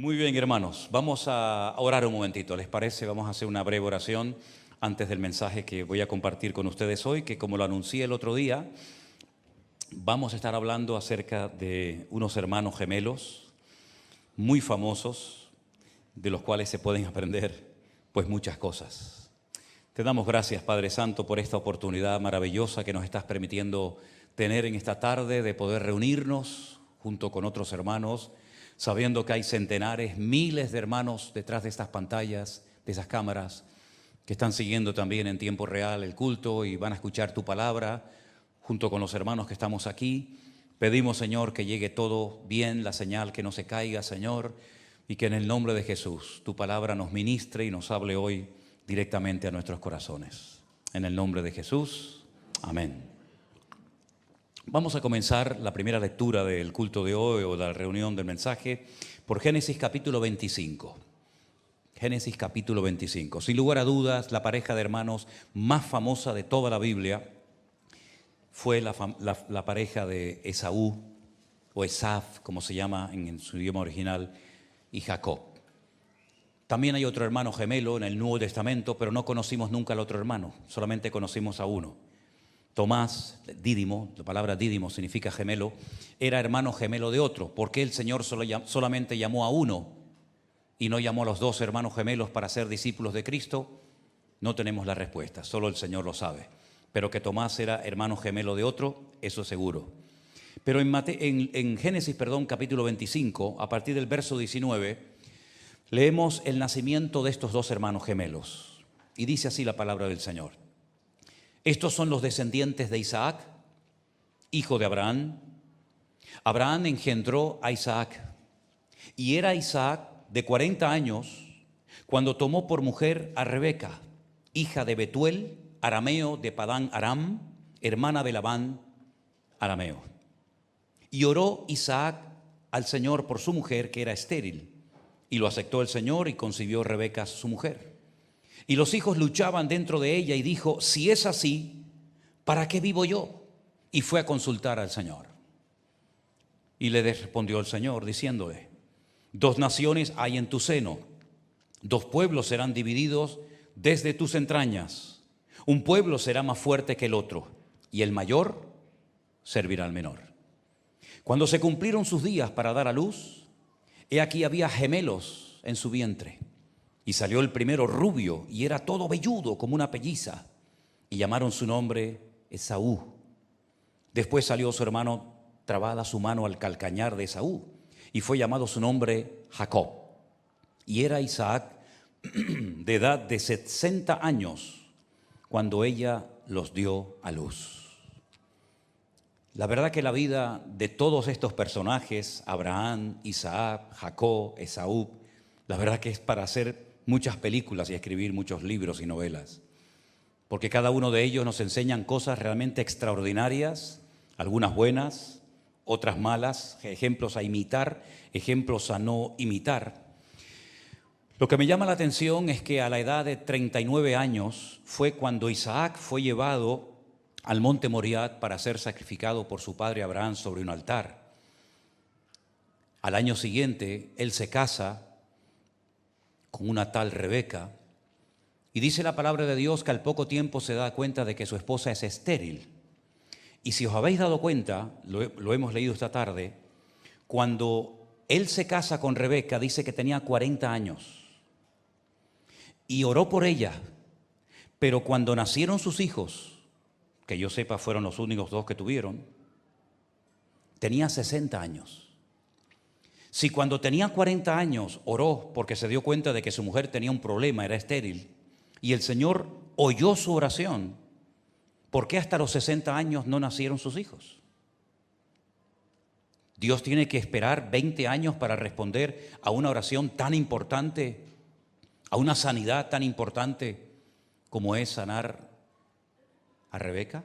Muy bien, hermanos, vamos a orar un momentito, ¿les parece? Vamos a hacer una breve oración antes del mensaje que voy a compartir con ustedes hoy, que como lo anuncié el otro día, vamos a estar hablando acerca de unos hermanos gemelos muy famosos, de los cuales se pueden aprender pues muchas cosas. Te damos gracias, Padre Santo, por esta oportunidad maravillosa que nos estás permitiendo tener en esta tarde de poder reunirnos junto con otros hermanos, sabiendo que hay centenares, miles de hermanos detrás de estas pantallas, de esas cámaras, que están siguiendo también en tiempo real el culto y van a escuchar tu palabra junto con los hermanos que estamos aquí. Pedimos, Señor, que llegue todo bien, la señal que no se caiga, Señor, y que en el nombre de Jesús tu palabra nos ministre y nos hable hoy directamente a nuestros corazones. En el nombre de Jesús, amén. Vamos a comenzar la primera lectura del culto de hoy o de la reunión del mensaje por Génesis capítulo 25. Génesis capítulo 25. Sin lugar a dudas, la pareja de hermanos más famosa de toda la Biblia fue la pareja de Esaú o Esaf, como se llama en su idioma original, y Jacob. También hay otro hermano gemelo en el Nuevo Testamento, pero no conocimos nunca al otro hermano, solamente conocimos a uno. Tomás, Dídimo, la palabra Dídimo significa gemelo, era hermano gemelo de otro. ¿Por qué el Señor solamente llamó a uno y no llamó a los dos hermanos gemelos para ser discípulos de Cristo? No tenemos la respuesta, solo el Señor lo sabe. Pero que Tomás era hermano gemelo de otro, eso seguro. Pero en Génesis, capítulo 25, a partir del verso 19, leemos el nacimiento de estos dos hermanos gemelos. Y dice así la palabra del Señor. Estos son los descendientes de Isaac, hijo de Abraham. Abraham engendró a Isaac, y era Isaac de 40 años cuando tomó por mujer a Rebeca, hija de Betuel, arameo de Padán Aram, hermana de Labán, arameo. Y oró Isaac al Señor por su mujer, que era estéril, y lo aceptó el Señor y concibió Rebeca su mujer. Y los hijos luchaban dentro de ella y dijo, si es así, ¿para qué vivo yo? Y fue a consultar al Señor. Y le respondió el Señor diciéndole, dos naciones hay en tu seno, dos pueblos serán divididos desde tus entrañas. Un pueblo será más fuerte que el otro, y el mayor servirá al menor. Cuando se cumplieron sus días para dar a luz, he aquí había gemelos en su vientre. Y salió el primero rubio y era todo velludo como una pelliza. Y llamaron su nombre Esaú. Después salió su hermano trabada su mano al calcañar de Esaú. Y fue llamado su nombre Jacob. Y era Isaac de edad de 60 años cuando ella los dio a luz. La verdad que la vida de todos estos personajes, Abraham, Isaac, Jacob, Esaú, la verdad que es para hacer muchas películas y escribir muchos libros y novelas, porque cada uno de ellos nos enseñan cosas realmente extraordinarias, algunas buenas, otras malas, ejemplos a imitar, ejemplos a no imitar. Lo que me llama la atención es que a la edad de 39 años fue cuando Isaac fue llevado al monte Moriah para ser sacrificado por su padre Abraham sobre un altar. Al año siguiente, él se casa con una tal Rebeca, y dice la palabra de Dios que al poco tiempo se da cuenta de que su esposa es estéril. Y si os habéis dado cuenta, lo hemos leído esta tarde, cuando él se casa con Rebeca, dice que tenía 40 años, y oró por ella, pero cuando nacieron sus hijos, que yo sepa fueron los únicos dos que tuvieron, tenía 60 años. Si cuando tenía 40 años oró porque se dio cuenta de que su mujer tenía un problema, era estéril, y el Señor oyó su oración, ¿por qué hasta los 60 años no nacieron sus hijos? Dios tiene que esperar 20 años para responder a una oración tan importante, a una sanidad tan importante como es sanar a Rebeca.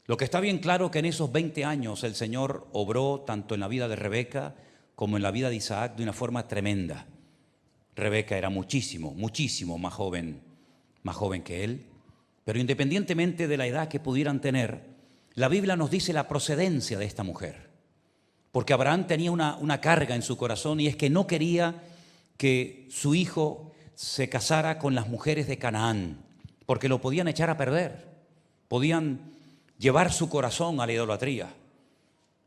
Lo que está bien claro que en esos 20 años el Señor obró tanto en la vida de Rebeca como en la vida de Isaac de una forma tremenda. Rebeca era muchísimo más joven que él, pero independientemente de la edad que pudieran tener, la Biblia nos dice la procedencia de esta mujer. porque Abraham tenía una carga en su corazón, y es que no quería que su hijo se casara con las mujeres de Canaán, porque lo podían echar a perder, podían llevar su corazón a la idolatría.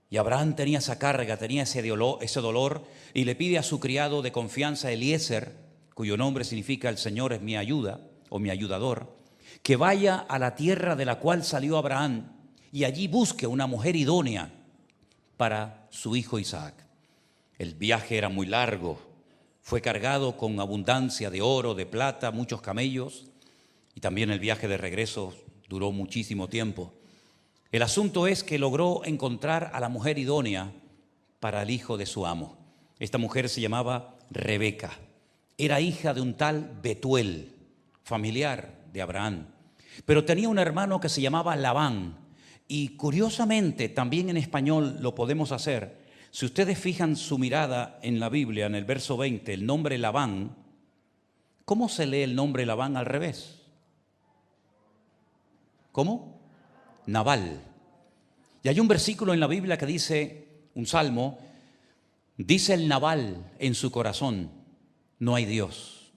Y Abraham tenía esa carga, tenía ese dolor, y le pide a su criado de confianza, Eliezer, cuyo nombre significa el Señor es mi ayuda o mi ayudador, que vaya a la tierra de la cual salió Abraham y allí busque una mujer idónea para su hijo Isaac. El viaje era muy largo, fue cargado con abundancia de oro, de plata, muchos camellos, y también el viaje de regreso duró muchísimo tiempo. El asunto es que logró encontrar a la mujer idónea para el hijo de su amo. Esta mujer se llamaba Rebeca, era hija de un tal Betuel, familiar de Abraham, pero tenía un hermano que se llamaba Labán, y curiosamente también en español lo podemos hacer. Si ustedes fijan su mirada en la Biblia, en el verso 20, el nombre Labán, ¿cómo se lee el nombre Labán al revés? ¿Cómo? Nabal. Y hay un versículo en la Biblia que dice, un salmo, dice el Nabal en su corazón, no hay Dios.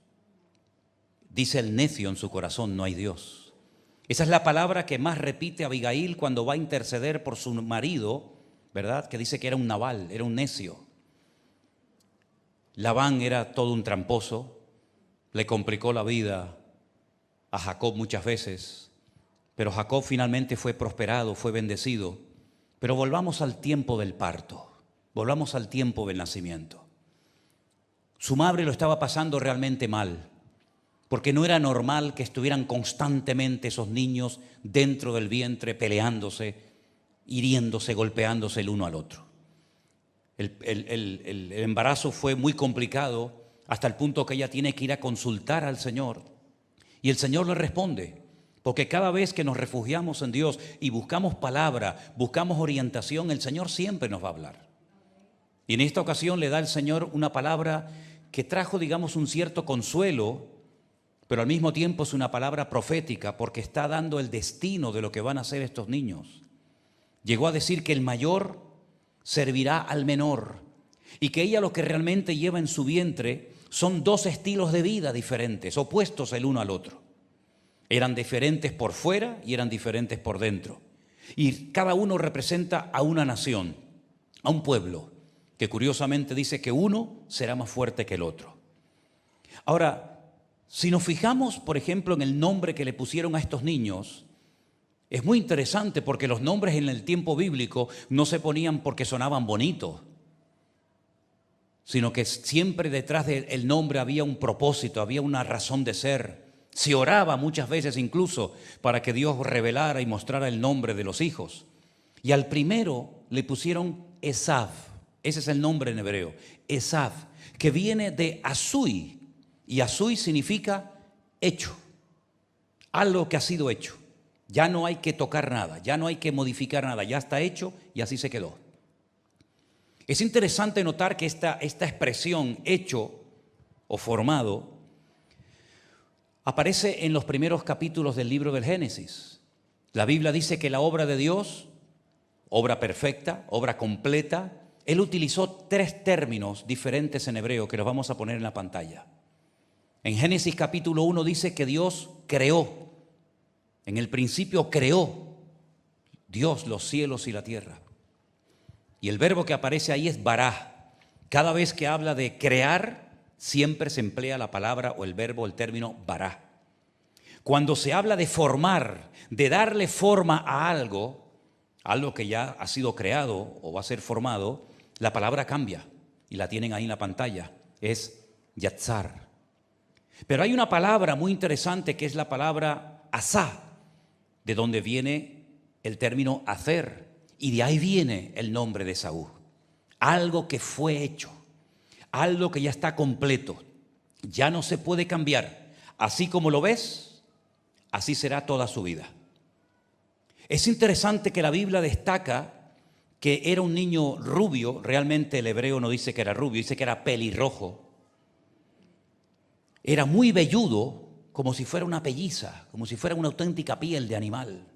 Dice el necio en su corazón, no hay Dios. Esa es la palabra que más repite Abigail cuando va a interceder por su marido, ¿verdad? Que dice que era un Nabal, era un necio. Labán era todo un tramposo, le complicó la vida a Jacob muchas veces, pero Jacob finalmente fue prosperado, fue bendecido. Pero volvamos al tiempo del parto, volvamos al tiempo del nacimiento. Su madre lo estaba pasando realmente mal, porque no era normal que estuvieran constantemente esos niños dentro del vientre peleándose, hiriéndose, golpeándose el uno al otro. El embarazo fue muy complicado hasta el punto que ella tiene que ir a consultar al Señor. Y el Señor le responde, porque cada vez que nos refugiamos en Dios y buscamos palabra, buscamos orientación, el Señor siempre nos va a hablar. Y en esta ocasión le da el Señor una palabra que trajo, digamos, un cierto consuelo, pero al mismo tiempo es una palabra profética, porque está dando el destino de lo que van a hacer estos niños. Llegó a decir que el mayor servirá al menor, y que ella lo que realmente lleva en su vientre son dos estilos de vida diferentes, opuestos el uno al otro. Eran diferentes por fuera y eran diferentes por dentro. Y cada uno representa a una nación, a un pueblo, que curiosamente dice que uno será más fuerte que el otro. Ahora, si nos fijamos, por ejemplo, en el nombre que le pusieron a estos niños, es muy interesante porque los nombres en el tiempo bíblico no se ponían porque sonaban bonitos, sino que siempre detrás del nombre había un propósito, había una razón de ser. Se oraba muchas veces incluso para que Dios revelara y mostrara el nombre de los hijos. Y al primero le pusieron Esav, ese es el nombre en hebreo, Esav, que viene de Azui. Y Azui significa hecho, algo que ha sido hecho. Ya no hay que tocar nada, ya no hay que modificar nada, ya está hecho y así se quedó. Es interesante notar que esta expresión hecho o formado aparece en los primeros capítulos del libro del Génesis. La Biblia dice que la obra de Dios, obra perfecta, obra completa, Él utilizó 3 términos diferentes en hebreo que los vamos a poner en la pantalla. En Génesis capítulo 1 dice que Dios creó, en el principio creó Dios los cielos y la tierra. Y el verbo que aparece ahí es bará. Cada vez que habla de crear, siempre se emplea la palabra o el verbo, el término bará. Cuando se habla de formar, de darle forma a algo que ya ha sido creado o va a ser formado, la palabra cambia y la tienen ahí en la pantalla, es yatzar. Pero hay una palabra muy interesante que es la palabra asá, de donde viene el término hacer, y de ahí viene el nombre de Esaú. Algo que fue hecho, algo que ya está completo, ya no se puede cambiar. Así como lo ves, así será toda su vida. Es interesante que la Biblia destaca que era un niño rubio, realmente el hebreo no dice que era rubio, dice que era pelirrojo. Era muy velludo, como si fuera una pelliza, como si fuera una auténtica piel de animal.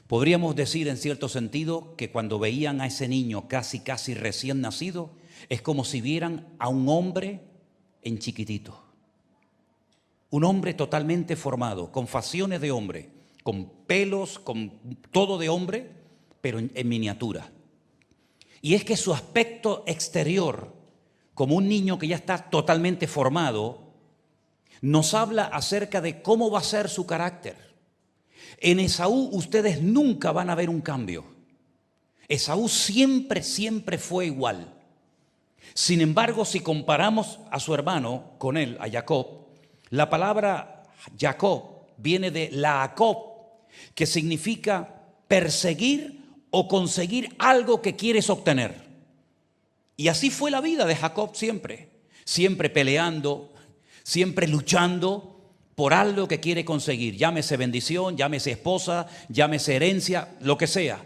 Podríamos decir en cierto sentido que cuando veían a ese niño casi recién nacido, es como si vieran a un hombre en chiquitito. Un hombre totalmente formado, con facciones de hombre, con pelos, con todo de hombre, pero en miniatura. Y es que su aspecto exterior, como un niño que ya está totalmente formado, nos habla acerca de cómo va a ser su carácter. En Esaú ustedes nunca van a ver un cambio. Esaú siempre fue igual. Sin embargo, si comparamos a su hermano con él, a Jacob, la palabra Jacob viene de Jacob, que significa perseguir o conseguir algo que quieres obtener. Y así fue la vida de Jacob siempre peleando, siempre luchando por algo que quiere conseguir, llámese bendición, llámese esposa, llámese herencia, lo que sea.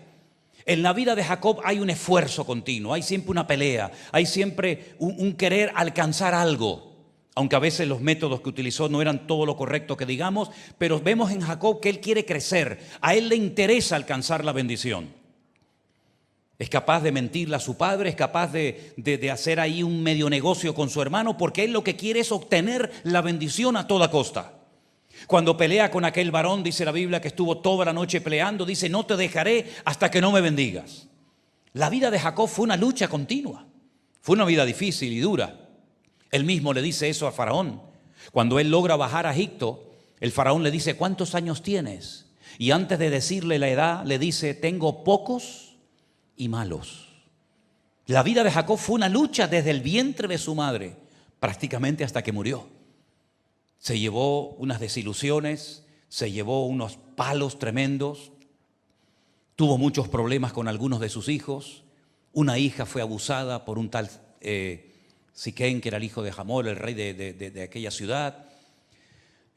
En la vida de Jacob hay un esfuerzo continuo, hay siempre una pelea, hay siempre un querer alcanzar algo, aunque a veces los métodos que utilizó no eran todo lo correcto que digamos, pero vemos en Jacob que él quiere crecer, a él le interesa alcanzar la bendición. Es capaz de mentirle a su padre, es capaz de hacer ahí un medio negocio con su hermano, porque él lo que quiere es obtener la bendición a toda costa. Cuando pelea con aquel varón, dice la Biblia que estuvo toda la noche peleando, dice, no te dejaré hasta que no me bendigas. La vida de Jacob fue una lucha continua, fue una vida difícil y dura. Él mismo le dice eso a Faraón. Cuando él logra bajar a Egipto, el Faraón le dice, ¿cuántos años tienes? Y antes de decirle la edad, le dice, tengo pocos y malos. La vida de Jacob fue una lucha desde el vientre de su madre, prácticamente hasta que murió. Se llevó unas desilusiones, se llevó unos palos tremendos, tuvo muchos problemas con algunos de sus hijos. Una hija fue abusada por un tal Siquén, que era el hijo de Hamor, el rey de aquella ciudad.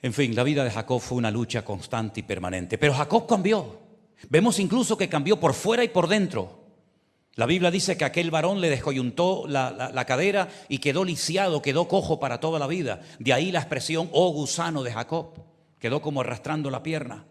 En fin, la vida de Jacob fue una lucha constante y permanente. Pero Jacob cambió. Vemos incluso que cambió por fuera y por dentro. La Biblia dice que aquel varón le descoyuntó la cadera y quedó lisiado, quedó cojo para toda la vida. De ahí la expresión, oh gusano de Jacob. Quedó como arrastrando la pierna.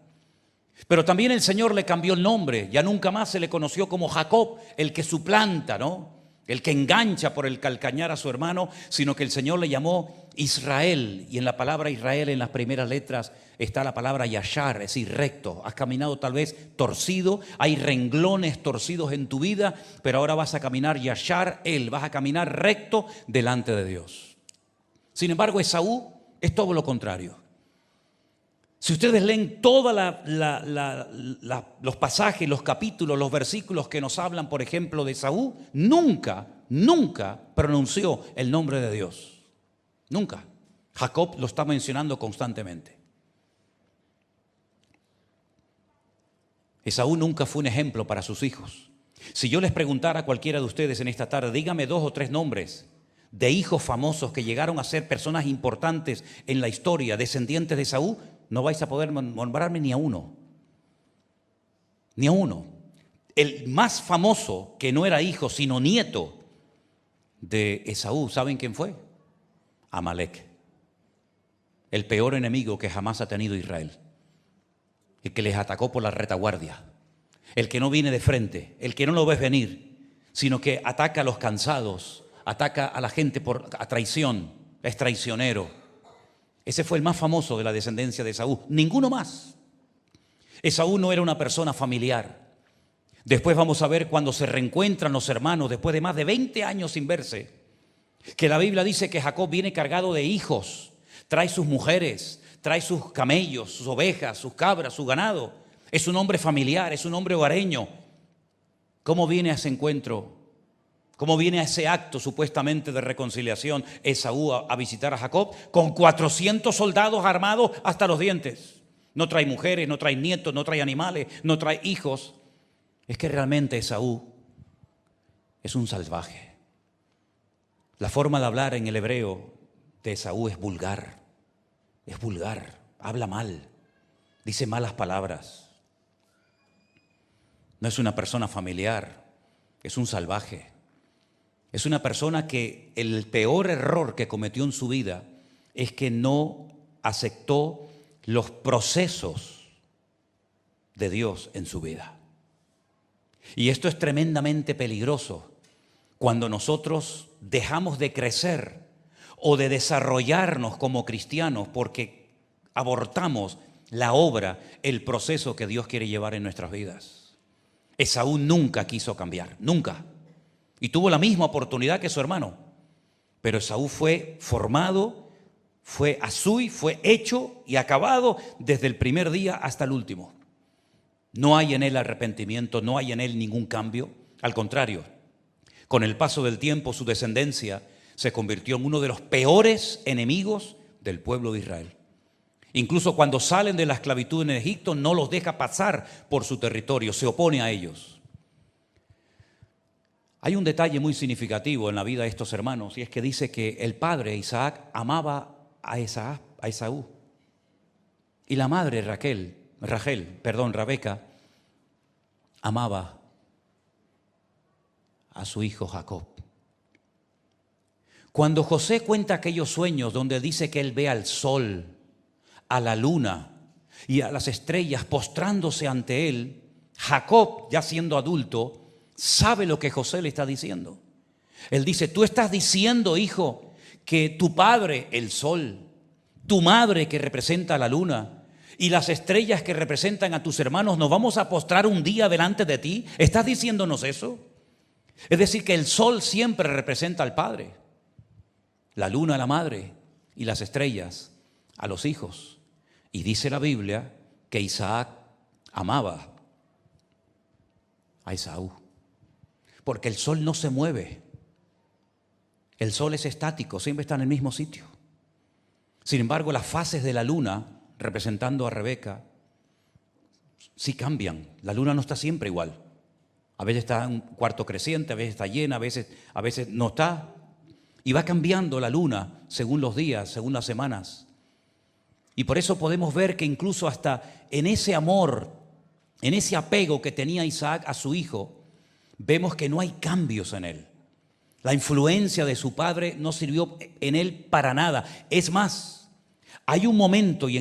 Pero también el Señor le cambió el nombre. Ya nunca más se le conoció como Jacob, el que suplanta, ¿no? El que engancha por el calcañar a su hermano, sino que el Señor le llamó Israel. Y en la palabra Israel, en las primeras letras, está la palabra yashar, es decir, recto. Has caminado tal vez torcido, hay renglones torcidos en tu vida, pero ahora vas a caminar yashar, vas a caminar recto delante de Dios. Sin embargo, Esaú es todo lo contrario. Si ustedes leen todos los pasajes, los capítulos, los versículos que nos hablan, por ejemplo, de Esaú, nunca pronunció el nombre de Dios. Nunca. Jacob lo está mencionando constantemente. Esaú nunca fue un ejemplo para sus hijos. Si yo les preguntara a cualquiera de ustedes en esta tarde, dígame 2 o 3 nombres de hijos famosos que llegaron a ser personas importantes en la historia, descendientes de Esaú, no vais a poder nombrarme ni a uno. Ni a uno. El más famoso, que no era hijo, sino nieto de Esaú, ¿saben quién fue? Amalek. El peor enemigo que jamás ha tenido Israel. El que les atacó por la retaguardia. El que no viene de frente, el que no lo ves venir, sino que ataca a los cansados, ataca a la gente a traición, es traicionero. Ese fue el más famoso de la descendencia de Esaú. Ninguno más. Esaú no era una persona familiar. Después vamos a ver cuando se reencuentran los hermanos, después de más de 20 años sin verse, que la Biblia dice que Jacob viene cargado de hijos, trae sus mujeres, trae sus camellos, sus ovejas, sus cabras, su ganado. Es un hombre familiar, es un hombre hogareño. ¿Cómo viene a ese encuentro? ¿Cómo viene a ese acto supuestamente de reconciliación Esaú a visitar a Jacob? Con 400 soldados armados hasta los dientes. No trae mujeres, no trae nietos, no trae animales, no trae hijos. Es que realmente Esaú es un salvaje. La forma de hablar en el hebreo de Esaú es vulgar, habla mal, dice malas palabras. No es una persona familiar, es un salvaje. Es una persona que el peor error que cometió en su vida es que no aceptó los procesos de Dios en su vida. Y esto es tremendamente peligroso cuando nosotros dejamos de crecer o de desarrollarnos como cristianos porque abortamos la obra, el proceso que Dios quiere llevar en nuestras vidas. Esaú nunca quiso cambiar, nunca. Y tuvo la misma oportunidad que su hermano. Pero Esaú fue formado, fue hecho y acabado desde el primer día hasta el último. No hay en él arrepentimiento, no hay en él ningún cambio. Al contrario, con el paso del tiempo su descendencia se convirtió en uno de los peores enemigos del pueblo de Israel. Incluso cuando salen de la esclavitud en Egipto, no los deja pasar por su territorio, se opone a ellos. Hay un detalle muy significativo en la vida de estos hermanos, y es que dice que el padre Isaac amaba a Esaú. Y la madre Rebeca, amaba a su hijo Jacob. Cuando José cuenta aquellos sueños donde dice que él ve al sol, a la luna y a las estrellas postrándose ante él, Jacob, ya siendo adulto, sabe lo que José le está diciendo. Él dice: tú estás diciendo, hijo, que tu padre, el sol, tu madre que representa a la luna y las estrellas que representan a tus hermanos, nos vamos a postrar un día delante de ti. ¿Estás diciéndonos eso? Es decir, que el sol siempre representa al padre, la luna a la madre y las estrellas a los hijos. Y dice la Biblia que Isaac amaba a Esaú, porque el sol no se mueve. El sol es estático, siempre está en el mismo sitio. Sin embargo, las fases de la luna, representando a Rebeca, sí cambian. La luna no está siempre igual. A veces está en un cuarto creciente, a veces está llena, a veces no está. Y va cambiando la luna según los días, según las semanas. Y por eso podemos ver que incluso hasta en ese amor, en ese apego que tenía Isaac a su hijo, vemos que no hay cambios en él. La influencia de su padre no sirvió en él para nada. Es más, hay un momento, y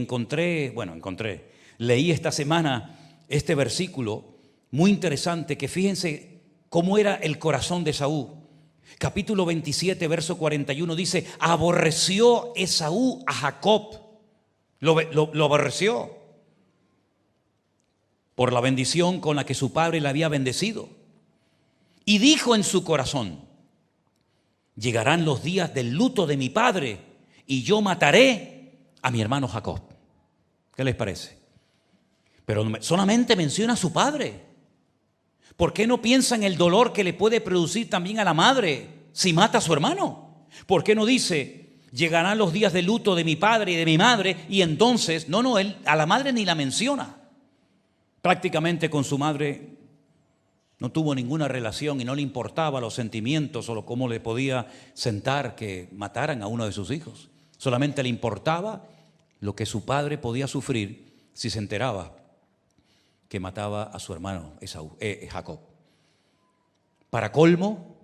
leí esta semana este versículo muy interesante, que fíjense cómo era el corazón de Esaú. Capítulo 27, verso 41 dice: aborreció Esaú a Jacob. Lo aborreció por la bendición con la que su padre le había bendecido. Y dijo en su corazón: llegarán los días del luto de mi padre y yo mataré a mi hermano Jacob. ¿Qué les parece? Pero solamente menciona a su padre. ¿Por qué no piensa en el dolor que le puede producir también a la madre si mata a su hermano? ¿Por qué no dice: llegarán los días de luto de mi padre y de mi madre? Y entonces, él a la madre ni la menciona. Prácticamente con su madre no tuvo ninguna relación y no le importaba los sentimientos o cómo le podía sentar que mataran a uno de sus hijos. Solamente le importaba lo que su padre podía sufrir si se enteraba que mataba a su hermano Jacob. Para colmo,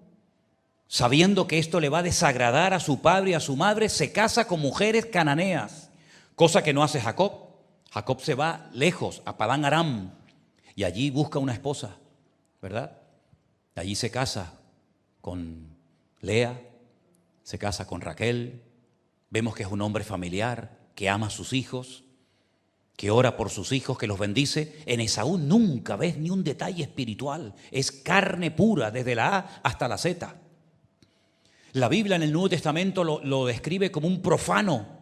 sabiendo que esto le va a desagradar a su padre y a su madre, se casa con mujeres cananeas, cosa que no hace Jacob. Jacob se va lejos, a Padán Aram, y allí busca una esposa, ¿verdad? Allí se casa con Lea, se casa con Raquel. Vemos que es un hombre familiar, que ama a sus hijos, que ora por sus hijos, que los bendice. En Esaú nunca ves ni un detalle espiritual. Es carne pura, desde la A hasta la Z. La Biblia en el Nuevo Testamento lo describe como un profano,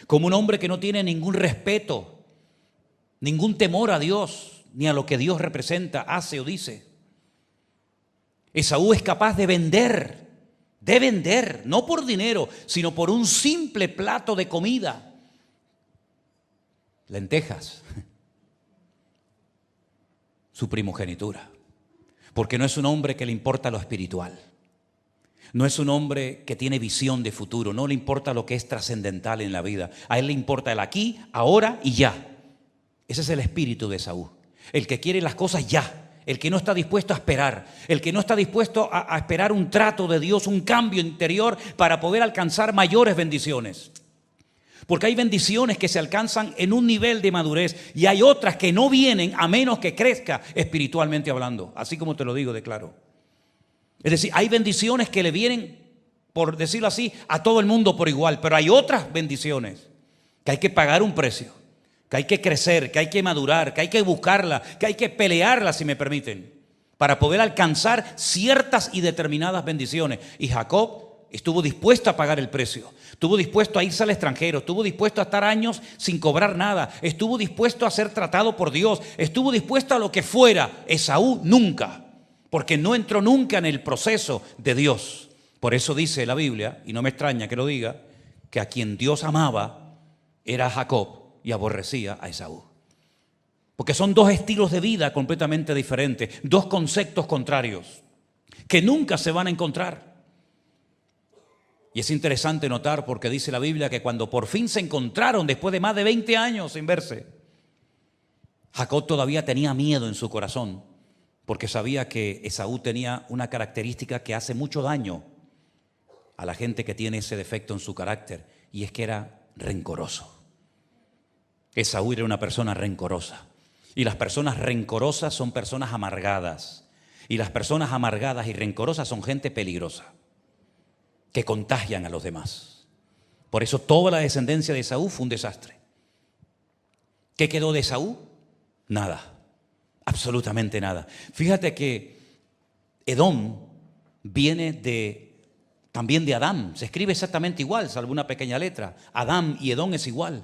como un hombre que no tiene ningún respeto, ningún temor a Dios, ni a lo que Dios representa, hace o dice. Esaú es capaz de vender, no por dinero, sino por un simple plato de comida. Lentejas, su primogenitura, porque no es un hombre que le importa lo espiritual, no es un hombre que tiene visión de futuro, no le importa lo que es trascendental en la vida, a él le importa el aquí, ahora y ya. Ese es el espíritu de Esaú, el que quiere las cosas ya, el que no está dispuesto a esperar, el que no está dispuesto a esperar un trato de Dios, un cambio interior para poder alcanzar mayores bendiciones. Porque hay bendiciones que se alcanzan en un nivel de madurez y hay otras que no vienen a menos que crezca espiritualmente hablando. Así como te lo digo de claro. Es decir, hay bendiciones que le vienen, por decirlo así, a todo el mundo por igual. Pero hay otras bendiciones que hay que pagar un precio, que hay que crecer, que hay que madurar, que hay que buscarla, que hay que pelearla, si me permiten, para poder alcanzar ciertas y determinadas bendiciones. Y Jacob estuvo dispuesto a pagar el precio, estuvo dispuesto a irse al extranjero, estuvo dispuesto a estar años sin cobrar nada, estuvo dispuesto a ser tratado por Dios, estuvo dispuesto a lo que fuera. Esaú nunca, porque no entró nunca en el proceso de Dios. Por eso dice la Biblia, y no me extraña que lo diga, que a quien Dios amaba era Jacob y aborrecía a Esaú. Porque son dos estilos de vida completamente diferentes, dos conceptos contrarios que nunca se van a encontrar. Y es interesante notar, porque dice la Biblia que cuando por fin se encontraron después de más de 20 años sin verse, Jacob todavía tenía miedo en su corazón, porque sabía que Esaú tenía una característica que hace mucho daño a la gente que tiene ese defecto en su carácter, y es que era rencoroso. Esaú era una persona rencorosa, y las personas rencorosas son personas amargadas, y las personas amargadas y rencorosas son gente peligrosa, que contagian a los demás. Por eso toda la descendencia de Esaú fue un desastre. ¿Qué quedó de Esaú? Nada, absolutamente nada. Fíjate que Edom viene también de Adán, se escribe exactamente igual, salvo una pequeña letra. Adán y Edom es igual,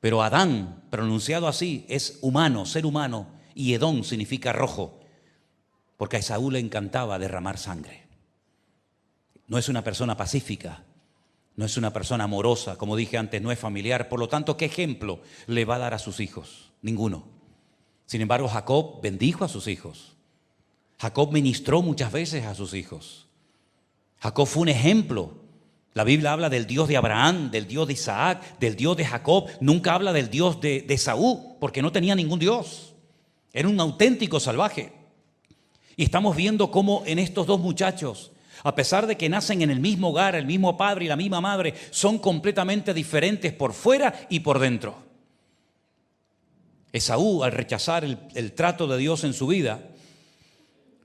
pero Adán, pronunciado así, es humano, ser humano, y Edom significa rojo, porque a Esaú le encantaba derramar sangre. No es una persona pacífica, no es una persona amorosa, como dije antes, no es familiar. Por lo tanto, ¿qué ejemplo le va a dar a sus hijos? Ninguno. Sin embargo, Jacob bendijo a sus hijos. Jacob ministró muchas veces a sus hijos. Jacob fue un ejemplo. La Biblia habla del Dios de Abraham, del Dios de Isaac, del Dios de Jacob. Nunca habla del Dios de Esaú, porque no tenía ningún Dios. Era un auténtico salvaje. Y estamos viendo cómo en estos dos muchachos, a pesar de que nacen en el mismo hogar, el mismo padre y la misma madre, son completamente diferentes por fuera y por dentro. Esaú, al rechazar el trato de Dios en su vida,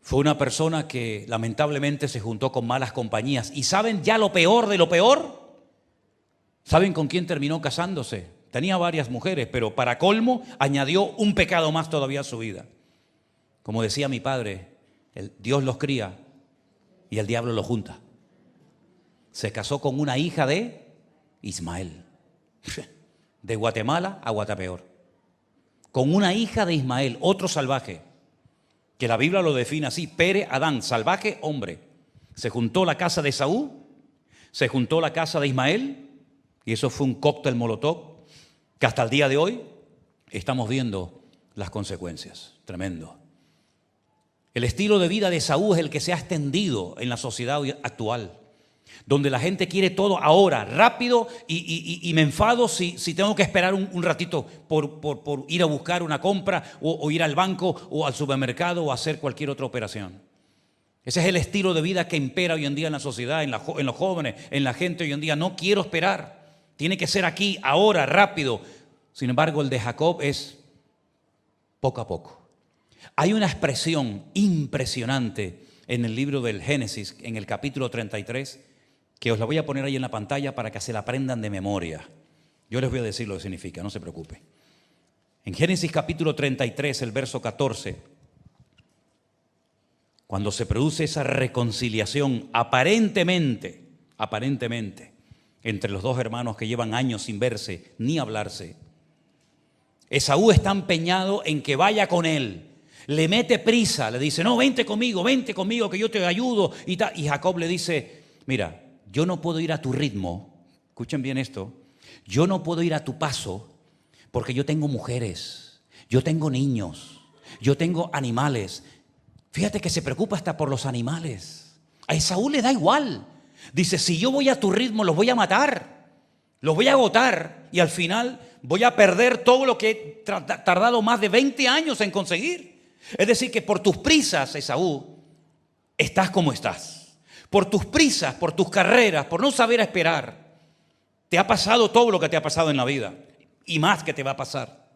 fue una persona que lamentablemente se juntó con malas compañías. ¿Y saben ya lo peor de lo peor? ¿Saben con quién terminó casándose? Tenía varias mujeres, pero para colmo añadió un pecado más todavía a su vida. Como decía mi padre, Dios los cría y el diablo lo junta. Se casó con una hija de Ismael. De Guatemala a Guatapeor. Con una hija de Ismael, otro salvaje, que la Biblia lo define así, Pere Adán, salvaje hombre. Se juntó la casa de Esaú, se juntó la casa de Ismael, y eso fue un cóctel molotov, que hasta el día de hoy estamos viendo las consecuencias. Tremendo. El estilo de vida de Esaú es el que se ha extendido en la sociedad actual, donde la gente quiere todo ahora, rápido, y me enfado si tengo que esperar un ratito por ir a buscar una compra o ir al banco o al supermercado o hacer cualquier otra operación. Ese es el estilo de vida que impera hoy en día en la sociedad, en los jóvenes, en la gente hoy en día. No quiero esperar, tiene que ser aquí, ahora, rápido. Sin embargo, el de Jacob es poco a poco. Hay una expresión impresionante en el libro del Génesis, en el capítulo 33, que os la voy a poner ahí en la pantalla para que se la aprendan de memoria. Yo les voy a decir lo que significa, no se preocupe. En Génesis capítulo 33, el verso 14, cuando se produce esa reconciliación aparentemente, entre los dos hermanos que llevan años sin verse ni hablarse, Esaú está empeñado en que vaya con él. Le mete prisa, le dice, no, vente conmigo que yo te ayudo. Y Jacob le dice, mira, yo no puedo ir a tu ritmo, escuchen bien esto, yo no puedo ir a tu paso porque yo tengo mujeres, yo tengo niños, yo tengo animales. Fíjate que se preocupa hasta por los animales. A Esaú le da igual. Dice, si yo voy a tu ritmo los voy a matar, los voy a agotar y al final voy a perder todo lo que he tardado más de 20 años en conseguir. Es decir, que por tus prisas, Esaú, estás como estás. Por tus prisas, por tus carreras, por no saber esperar, Te ha pasado todo lo que te ha pasado en la vida y más que te va a pasar.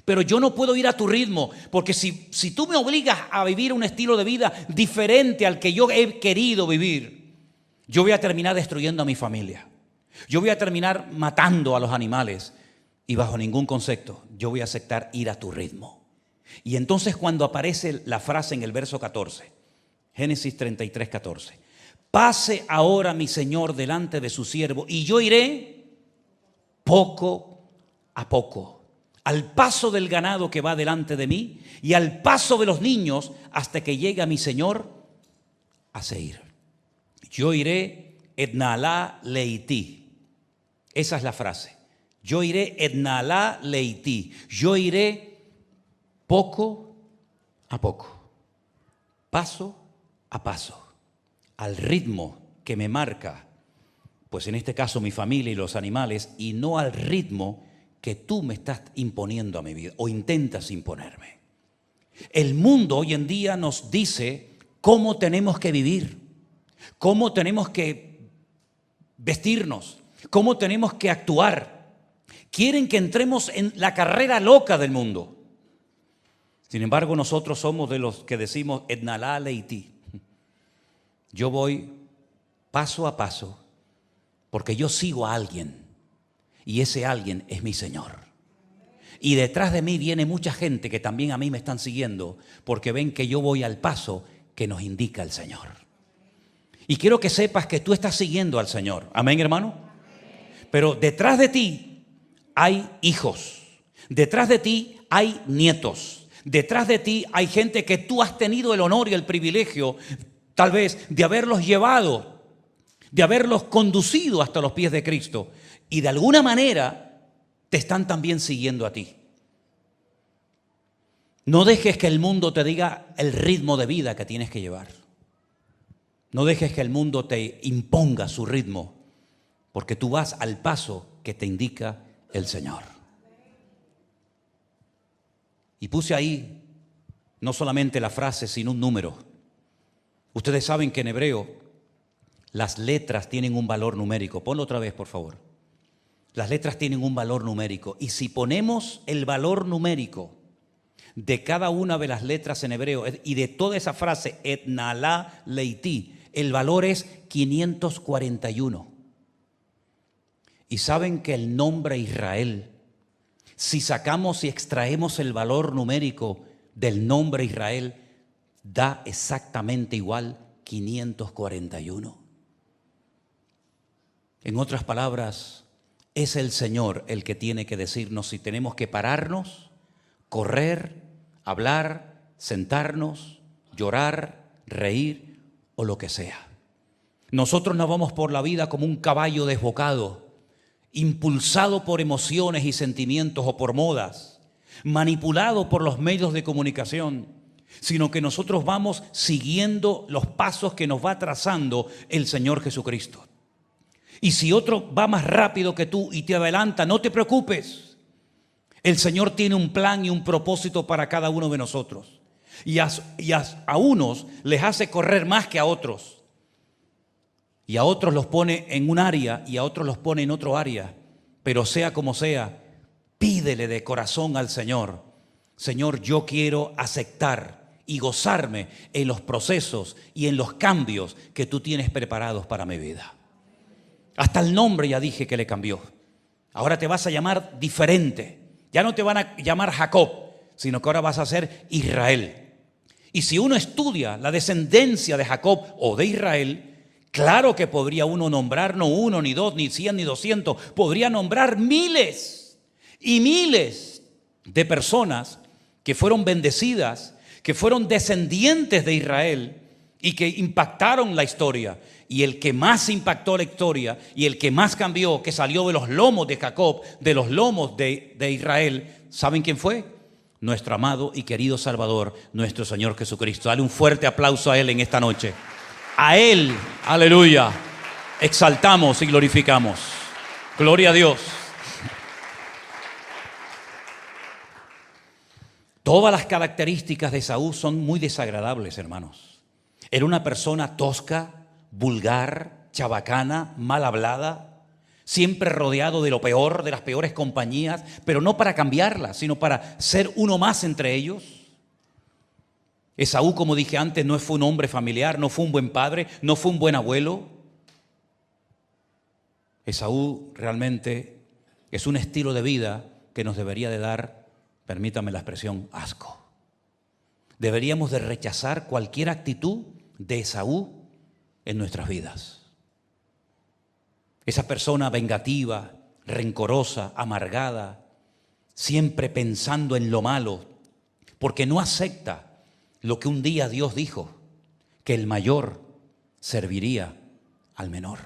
Pero yo no puedo ir a tu ritmo, porque si tú me obligas a vivir un estilo de vida diferente al que yo he querido vivir, yo voy a terminar destruyendo a mi familia. Yo voy a terminar matando a los animales y bajo ningún concepto yo voy a aceptar ir a tu ritmo. Y entonces cuando aparece la frase en el verso 14, Génesis 33, 14, pase ahora mi Señor delante de su siervo y yo iré poco a poco, al paso del ganado que va delante de mí y al paso de los niños hasta que llegue a mi Señor a Seir. Yo iré etnalá leití. Esa es la frase. Yo iré etnalá leití. Yo iré poco a poco, paso a paso, al ritmo que me marca, pues en este caso mi familia y los animales, y no al ritmo que tú me estás imponiendo a mi vida o intentas imponerme. El mundo hoy en día nos dice cómo tenemos que vivir, cómo tenemos que vestirnos, cómo tenemos que actuar. Quieren que entremos en la carrera loca del mundo. Sin embargo, nosotros somos de los que decimos etnalá leití. Yo voy paso a paso porque yo sigo a alguien y ese alguien es mi Señor. Y detrás de mí viene mucha gente que también a mí me están siguiendo porque ven que yo voy al paso que nos indica el Señor. Y quiero que sepas que tú estás siguiendo al Señor. Amén, hermano. Pero detrás de ti hay hijos. Detrás de ti hay nietos. Detrás de ti hay gente que tú has tenido el honor y el privilegio, tal vez, de haberlos llevado, de haberlos conducido hasta los pies de Cristo. Y de alguna manera te están también siguiendo a ti. No dejes que el mundo te diga el ritmo de vida que tienes que llevar. No dejes que el mundo te imponga su ritmo, porque tú vas al paso que te indica el Señor. Y puse ahí no solamente la frase, sino un número. Ustedes saben que en hebreo las letras tienen un valor numérico. Ponlo otra vez, por favor. Las letras tienen un valor numérico. Y si ponemos el valor numérico de cada una de las letras en hebreo y de toda esa frase, etnalá leití, el valor es 541. Y saben que el nombre Israel, si sacamos y extraemos el valor numérico del nombre Israel, da exactamente igual 541. En otras palabras, es el Señor el que tiene que decirnos si tenemos que pararnos, correr, hablar, sentarnos, llorar, reír o lo que sea. Nosotros no vamos por la vida como un caballo desbocado, impulsado por emociones y sentimientos o por modas, manipulado por los medios de comunicación, sino que nosotros vamos siguiendo los pasos que nos va trazando el Señor Jesucristo. Y si otro va más rápido que tú y te adelanta, no te preocupes. El Señor tiene un plan y un propósito para cada uno de nosotros. Y a unos les hace correr más que a otros. Y a otros los pone en un área y a otros los pone en otro área. Pero sea como sea, pídele de corazón al Señor: Señor, yo quiero aceptar y gozarme en los procesos y en los cambios que tú tienes preparados para mi vida. Hasta el nombre ya dije que le cambió. Ahora te vas a llamar diferente. Ya no te van a llamar Jacob, sino que ahora vas a ser Israel. Y si uno estudia la descendencia de Jacob o de Israel, claro que podría uno nombrar no uno, ni dos, ni 100, ni 200. Podría nombrar miles y miles de personas que fueron bendecidas, que fueron descendientes de Israel y que impactaron la historia. Y el que más impactó la historia y el que más cambió, que salió de los lomos de Jacob, de los lomos de Israel, ¿saben quién fue? Nuestro amado y querido Salvador, nuestro Señor Jesucristo. Dale un fuerte aplauso a Él en esta noche. A Él, aleluya, exaltamos y glorificamos. Gloria a Dios. Todas las características de Saúl son muy desagradables, hermanos. Era una persona tosca, vulgar, chabacana, mal hablada. siempre rodeado de lo peor, de las peores compañías, pero no para cambiarlas, sino para ser uno más entre ellos. Esaú, como dije antes, no fue un hombre familiar, no fue un buen padre, no fue un buen abuelo. Esaú realmente es un estilo de vida que nos debería de dar, permítame la expresión, asco. Deberíamos de rechazar cualquier actitud de Esaú en nuestras vidas. Esa persona vengativa, rencorosa, amargada, siempre pensando en lo malo, porque no acepta lo que un día Dios dijo, que el mayor serviría al menor.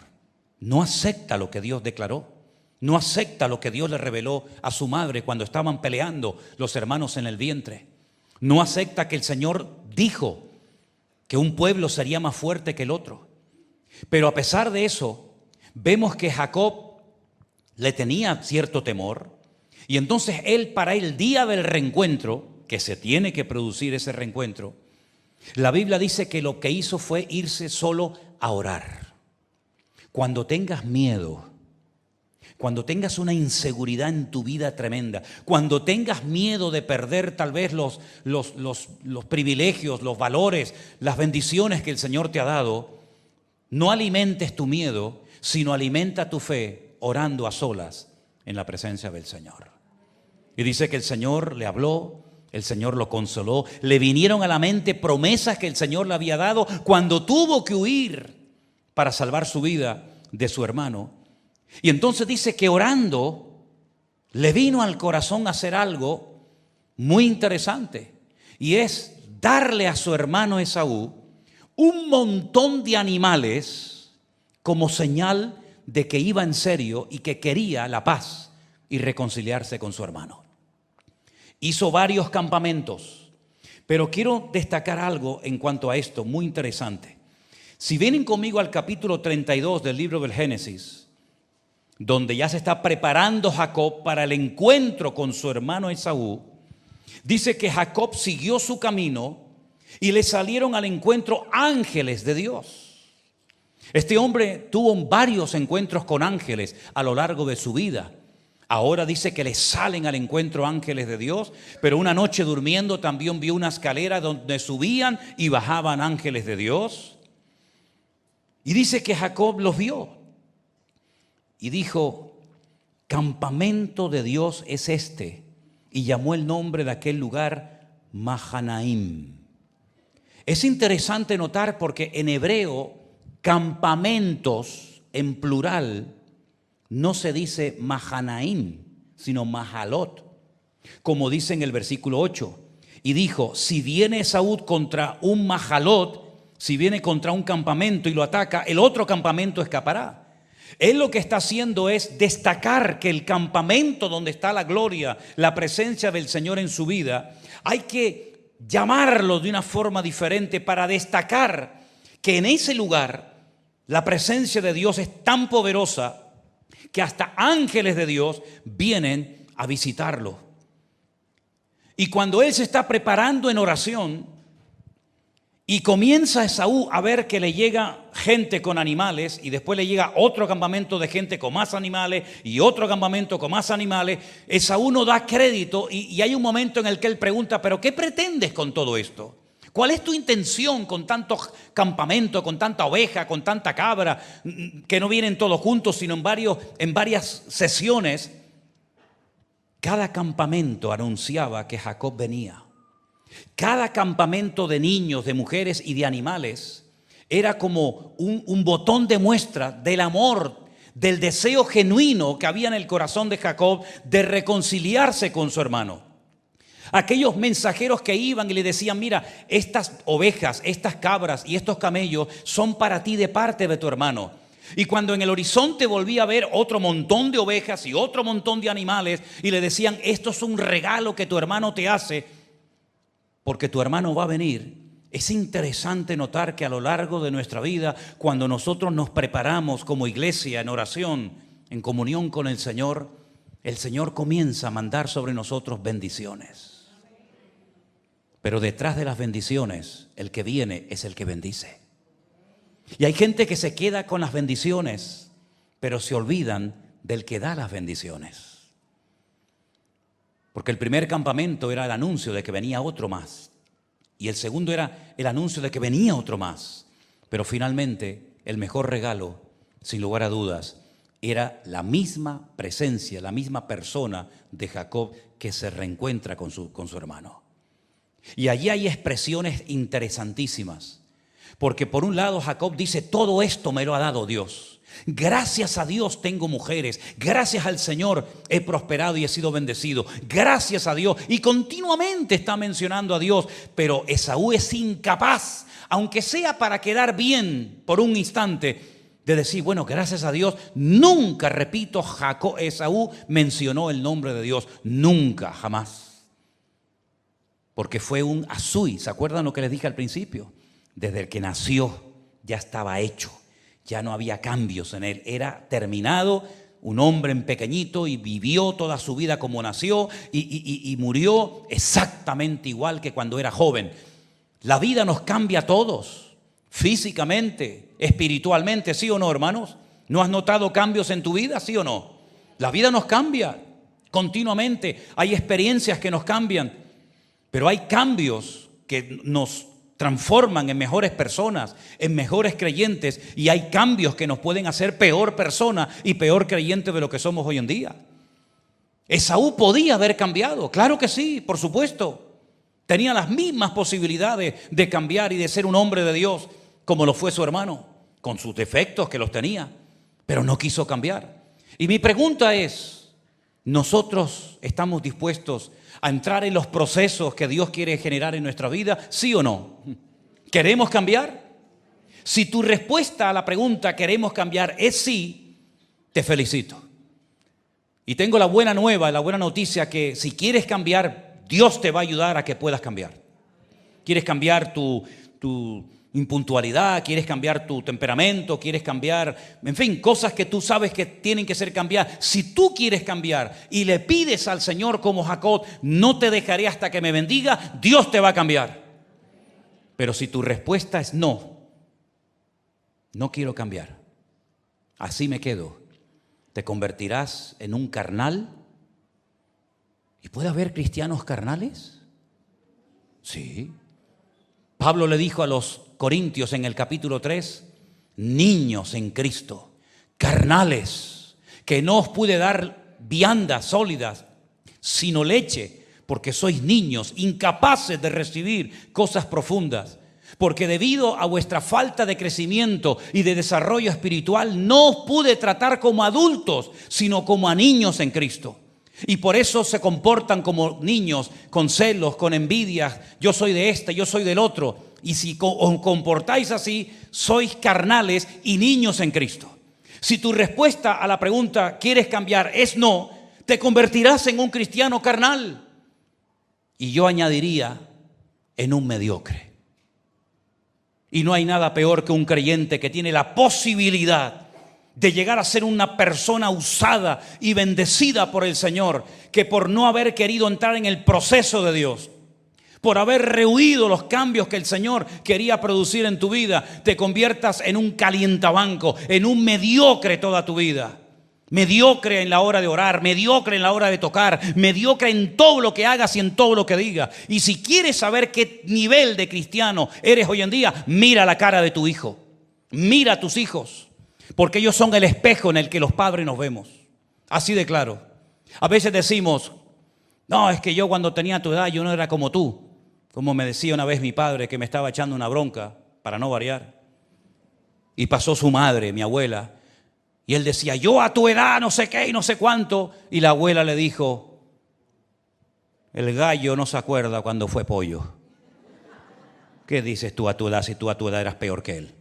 No acepta lo que Dios declaró, no acepta lo que Dios le reveló a su madre cuando estaban peleando los hermanos en el vientre. No acepta que el Señor dijo que un pueblo sería más fuerte que el otro. Pero a pesar de eso, vemos que Jacob le tenía cierto temor, y entonces para el día del reencuentro, que se tiene que producir ese reencuentro, la Biblia dice que lo que hizo fue irse solo a orar. Cuando tengas miedo, cuando tengas una inseguridad en tu vida tremenda, cuando tengas miedo de perder tal vez los privilegios, los valores, las bendiciones que el Señor te ha dado, no alimentes tu miedo, sino alimenta tu fe orando a solas en la presencia del Señor. Y dice que el Señor le habló, el Señor lo consoló, le vinieron a la mente promesas que el Señor le había dado cuando tuvo que huir para salvar su vida de su hermano. Y entonces dice que orando le vino al corazón hacer algo muy interesante, y es darle a su hermano Esaú un montón de animales como señal de que iba en serio y que quería la paz y reconciliarse con su hermano. Hizo varios campamentos, pero quiero destacar algo en cuanto a esto, muy interesante. Si vienen conmigo al capítulo 32 del libro del Génesis, donde ya se está preparando Jacob para el encuentro con su hermano Esaú, dice que Jacob siguió su camino y le salieron al encuentro ángeles de Dios. Este hombre tuvo varios encuentros con ángeles a lo largo de su vida. Ahora dice que le salen al encuentro ángeles de Dios, pero una noche durmiendo también vio una escalera donde subían y bajaban ángeles de Dios. Y dice que Jacob los vio y dijo: campamento de Dios es este, y llamó el nombre de aquel lugar Mahanaim. Es interesante notar porque en hebreo campamentos en plural no se dice Mahanaim, sino Mahalot, como dice en el versículo 8. Y dijo: si viene Esaú contra un Mahalot, si viene contra un campamento y lo ataca, el otro campamento escapará. Él lo que está haciendo es destacar que el campamento donde está la gloria, la presencia del Señor en su vida, hay que llamarlo de una forma diferente para destacar que en ese lugar la presencia de Dios es tan poderosa que hasta ángeles de Dios vienen a visitarlo. Y cuando él se está preparando en oración y comienza Esaú a ver que le llega gente con animales, y después le llega otro campamento de gente con más animales y otro campamento con más animales, Esaú no da crédito y hay un momento en el que él pregunta: ¿pero qué pretendes con todo esto? ¿Cuál es tu intención con tantos campamentos, con tanta oveja, con tanta cabra, que no vienen todos juntos, sino en varias sesiones? Cada campamento anunciaba que Jacob venía. Cada campamento de niños, de mujeres y de animales era como un botón de muestra del amor, del deseo genuino que había en el corazón de Jacob de reconciliarse con su hermano. Aquellos mensajeros que iban y le decían: mira, estas ovejas, estas cabras y estos camellos son para ti de parte de tu hermano. Y cuando en el horizonte volvía a ver otro montón de ovejas y otro montón de animales, y le decían: esto es un regalo que tu hermano te hace, porque tu hermano va a venir. Es interesante notar que a lo largo de nuestra vida, cuando nosotros nos preparamos como iglesia en oración, en comunión con el Señor comienza a mandar sobre nosotros bendiciones. Pero detrás de las bendiciones, el que viene es el que bendice. Y hay gente que se queda con las bendiciones, pero se olvidan del que da las bendiciones. Porque el primer campamento era el anuncio de que venía otro más. Y el segundo era el anuncio de que venía otro más. Pero finalmente, el mejor regalo, sin lugar a dudas, era la misma presencia, la misma persona de Jacob que se reencuentra con su hermano. Y allí hay expresiones interesantísimas. Porque por un lado Jacob dice, todo esto me lo ha dado Dios. Gracias a Dios tengo mujeres, gracias al Señor he prosperado y he sido bendecido, gracias a Dios, y continuamente está mencionando a Dios, pero Esaú es incapaz, aunque sea para quedar bien por un instante, de decir, bueno, gracias a Dios. Nunca, repito, Esaú mencionó el nombre de Dios, nunca, jamás, porque fue un Azui. ¿Se acuerdan lo que les dije al principio? Desde el que nació ya estaba hecho. Ya no había cambios en él, era terminado, un hombre en pequeñito, y vivió toda su vida como nació y murió exactamente igual que cuando era joven. La vida nos cambia a todos, físicamente, espiritualmente, ¿sí o no, hermanos? ¿No has notado cambios en tu vida, sí o no? La vida nos cambia continuamente, hay experiencias que nos cambian, pero hay cambios que nos transforman en mejores personas, en mejores creyentes, y hay cambios que nos pueden hacer peor persona y peor creyente de lo que somos hoy en día. Esaú podía haber cambiado, claro que sí, por supuesto. Tenía las mismas posibilidades de cambiar y de ser un hombre de Dios como lo fue su hermano, con sus defectos que los tenía, pero no quiso cambiar. Y mi pregunta es, ¿nosotros estamos dispuestos a entrar en los procesos que Dios quiere generar en nuestra vida? ¿Sí o no? ¿Queremos cambiar? Si tu respuesta a la pregunta ¿queremos cambiar? es sí, te felicito. Y tengo la buena nueva, la buena noticia, que si quieres cambiar, Dios te va a ayudar a que puedas cambiar. ¿Quieres cambiar tu impuntualidad? ¿Quieres cambiar tu temperamento? ¿Quieres cambiar, en fin, cosas que tú sabes que tienen que ser cambiadas? Si tú quieres cambiar y le pides al Señor como Jacob, no te dejaré hasta que me bendiga, Dios te va a cambiar. Pero si tu respuesta es no, no quiero cambiar, así me quedo, te convertirás en un carnal. ¿Y puede haber cristianos carnales? Sí. Pablo le dijo a los Corintios en el capítulo 3, niños en Cristo, carnales, que no os pude dar viandas sólidas, sino leche, porque sois niños, incapaces de recibir cosas profundas, porque debido a vuestra falta de crecimiento y de desarrollo espiritual, no os pude tratar como adultos, sino como a niños en Cristo. Y por eso se comportan como niños, con celos, con envidias. Yo soy de este, yo soy del otro. Y si os comportáis así, sois carnales y niños en Cristo. Si tu respuesta a la pregunta ¿quieres cambiar? es no, te convertirás en un cristiano carnal. Y yo añadiría, en un mediocre. Y no hay nada peor que un creyente que tiene la posibilidad de llegar a ser una persona usada y bendecida por el Señor, que por no haber querido entrar en el proceso de Dios, por haber rehuido los cambios que el Señor quería producir en tu vida, te conviertas en un calientabanco, en un mediocre toda tu vida. Mediocre en la hora de orar, mediocre en la hora de tocar, mediocre en todo lo que hagas y en todo lo que digas. Y si quieres saber qué nivel de cristiano eres hoy en día, mira la cara de tu hijo, mira a tus hijos, porque ellos son el espejo en el que los padres nos vemos. Así de claro. A veces decimos, no, es que yo cuando tenía tu edad yo no era como tú. Como me decía una vez mi padre, que me estaba echando una bronca, para no variar. Y pasó su madre, mi abuela, y él decía, yo a tu edad no sé qué y no sé cuánto. Y la abuela le dijo, el gallo no se acuerda cuando fue pollo. ¿Qué dices tú a tu edad si tú a tu edad eras peor que él?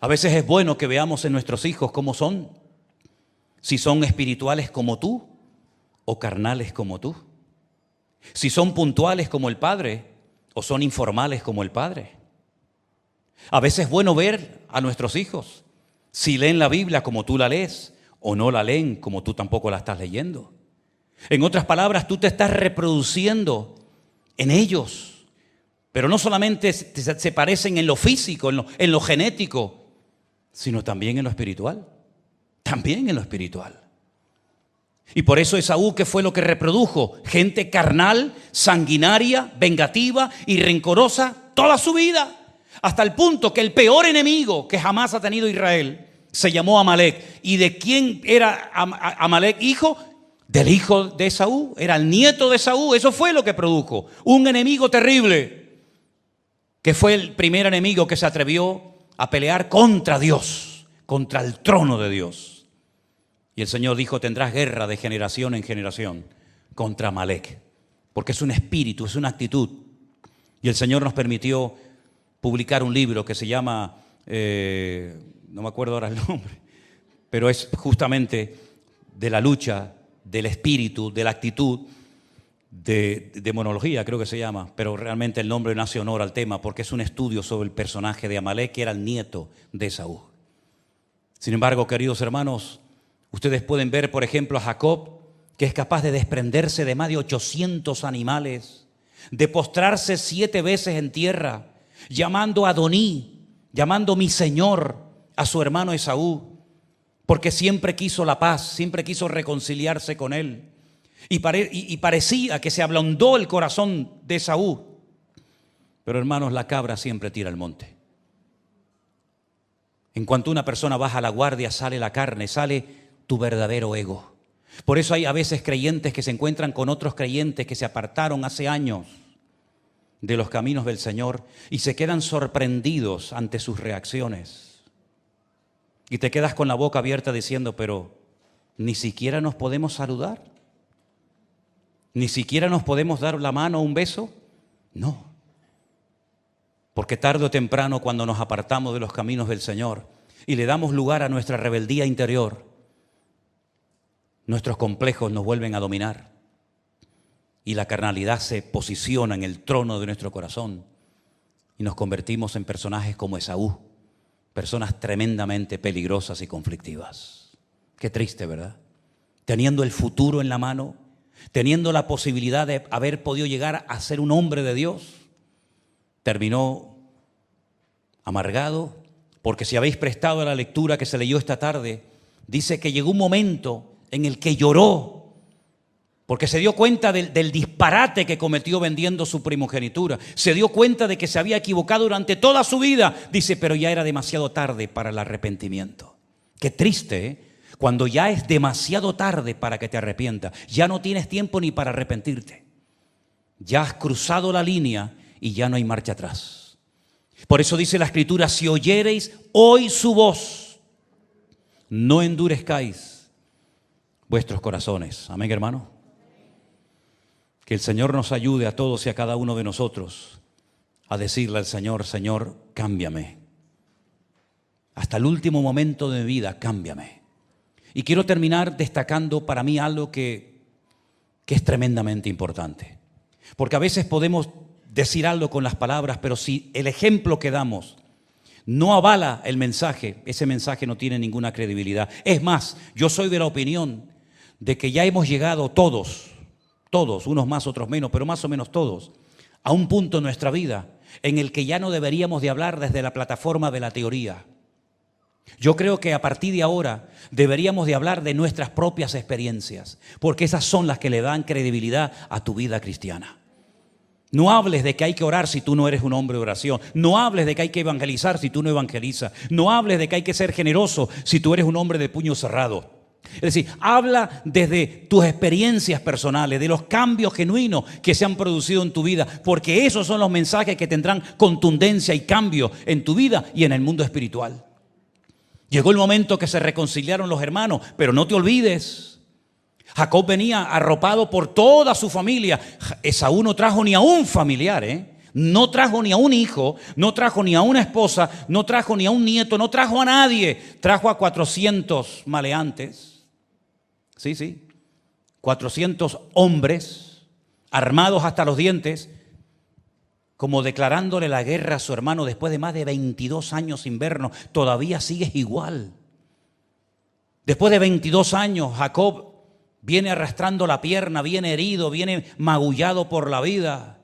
A veces es bueno que veamos en nuestros hijos cómo son. Si son espirituales como tú o carnales como tú. Si son puntuales como el padre o son informales como el padre. A veces es bueno ver a nuestros hijos si leen la Biblia como tú la lees o no la leen como tú tampoco la estás leyendo. En otras palabras, tú te estás reproduciendo en ellos. Pero no solamente se parecen en lo físico, en lo genético, sino también en lo espiritual. también en lo espiritual. Y por eso Esaú, ¿qué fue lo que reprodujo? Gente carnal, sanguinaria, vengativa y rencorosa toda su vida. Hasta el punto que el peor enemigo que jamás ha tenido Israel se llamó Amalek. ¿Y de quién era Amalek? Hijo del hijo de Esaú. Era el nieto de Esaú. Eso fue lo que produjo. Un enemigo terrible, que fue el primer enemigo que se atrevió a pelear contra Dios, contra el trono de Dios. Y el Señor dijo: tendrás guerra de generación en generación contra Amalek, porque es un espíritu, es una actitud. Y el Señor nos permitió publicar un libro que se llama, no me acuerdo ahora el nombre, pero es justamente de la lucha, del espíritu, de la actitud, de demonología creo que se llama, pero realmente el nombre no hace honor al tema, porque es un estudio sobre el personaje de Amalek, que era el nieto de Esaú. Sin embargo, queridos hermanos, ustedes pueden ver, por ejemplo, a Jacob, que es capaz de desprenderse de más de 800 animales, de postrarse 7 veces en tierra, llamando a Adoní, llamando mi Señor a su hermano Esaú, porque siempre quiso la paz, siempre quiso reconciliarse con él. Y parecía que se ablandó el corazón de Esaú. Pero hermanos, la cabra siempre tira al monte. En cuanto una persona baja la guardia, sale la carne, sale tu verdadero ego. Por eso hay a veces creyentes que se encuentran con otros creyentes que se apartaron hace años de los caminos del Señor y se quedan sorprendidos ante sus reacciones. Y te quedas con la boca abierta diciendo: pero ni siquiera nos podemos saludar, ni siquiera nos podemos dar la mano o un beso. No, porque tarde o temprano, cuando nos apartamos de los caminos del Señor y le damos lugar a nuestra rebeldía interior, nuestros complejos nos vuelven a dominar y la carnalidad se posiciona en el trono de nuestro corazón y nos convertimos en personajes como Esaú, personas tremendamente peligrosas y conflictivas. Qué triste, ¿verdad? Teniendo el futuro en la mano, teniendo la posibilidad de haber podido llegar a ser un hombre de Dios, terminó amargado, porque si habéis prestado a la lectura que se leyó esta tarde, dice que llegó un momento en el que lloró, porque se dio cuenta del disparate que cometió vendiendo su primogenitura. Se dio cuenta de que se había equivocado durante toda su vida. Dice: pero ya era demasiado tarde para el arrepentimiento. Qué triste, ¿eh? Cuando ya es demasiado tarde para que te arrepientas. Ya no tienes tiempo ni para arrepentirte. Ya has cruzado la línea y ya no hay marcha atrás. Por eso dice la Escritura: si oyereis hoy su voz, no endurezcáis vuestros corazones. Amén, hermano. Que el Señor nos ayude a todos y a cada uno de nosotros a decirle al Señor: Señor, cámbiame. Hasta el último momento de mi vida, cámbiame. Y quiero terminar destacando para mí algo que es tremendamente importante. Porque a veces podemos decir algo con las palabras, pero si el ejemplo que damos no avala el mensaje, ese mensaje no tiene ninguna credibilidad. Es más, yo soy de la opinión de que ya hemos llegado todos, unos más, otros menos, pero más o menos todos, a un punto en nuestra vida en el que ya no deberíamos de hablar desde la plataforma de la teoría. Yo creo que a partir de ahora deberíamos de hablar de nuestras propias experiencias, porque esas son las que le dan credibilidad a tu vida cristiana. No hables de que hay que orar si tú no eres un hombre de oración. No hables de que hay que evangelizar si tú no evangelizas. No hables de que hay que ser generoso si tú eres un hombre de puño cerrado. Es decir, habla desde tus experiencias personales, de los cambios genuinos que se han producido en tu vida, porque esos son los mensajes que tendrán contundencia y cambio en tu vida y en el mundo espiritual. Llegó el momento que se reconciliaron los hermanos, pero no te olvides, Jacob venía arropado por toda su familia. Esaú no trajo ni a un familiar, no trajo ni a un hijo, no trajo ni a una esposa, no trajo ni a un nieto, no trajo a nadie. Trajo a 400 maleantes. Sí, 400 hombres armados hasta los dientes, como declarándole la guerra a su hermano después de más de 22 años sin vernos. Todavía sigues igual. Después de 22 años, Jacob viene arrastrando la pierna, viene herido, viene magullado por la vida.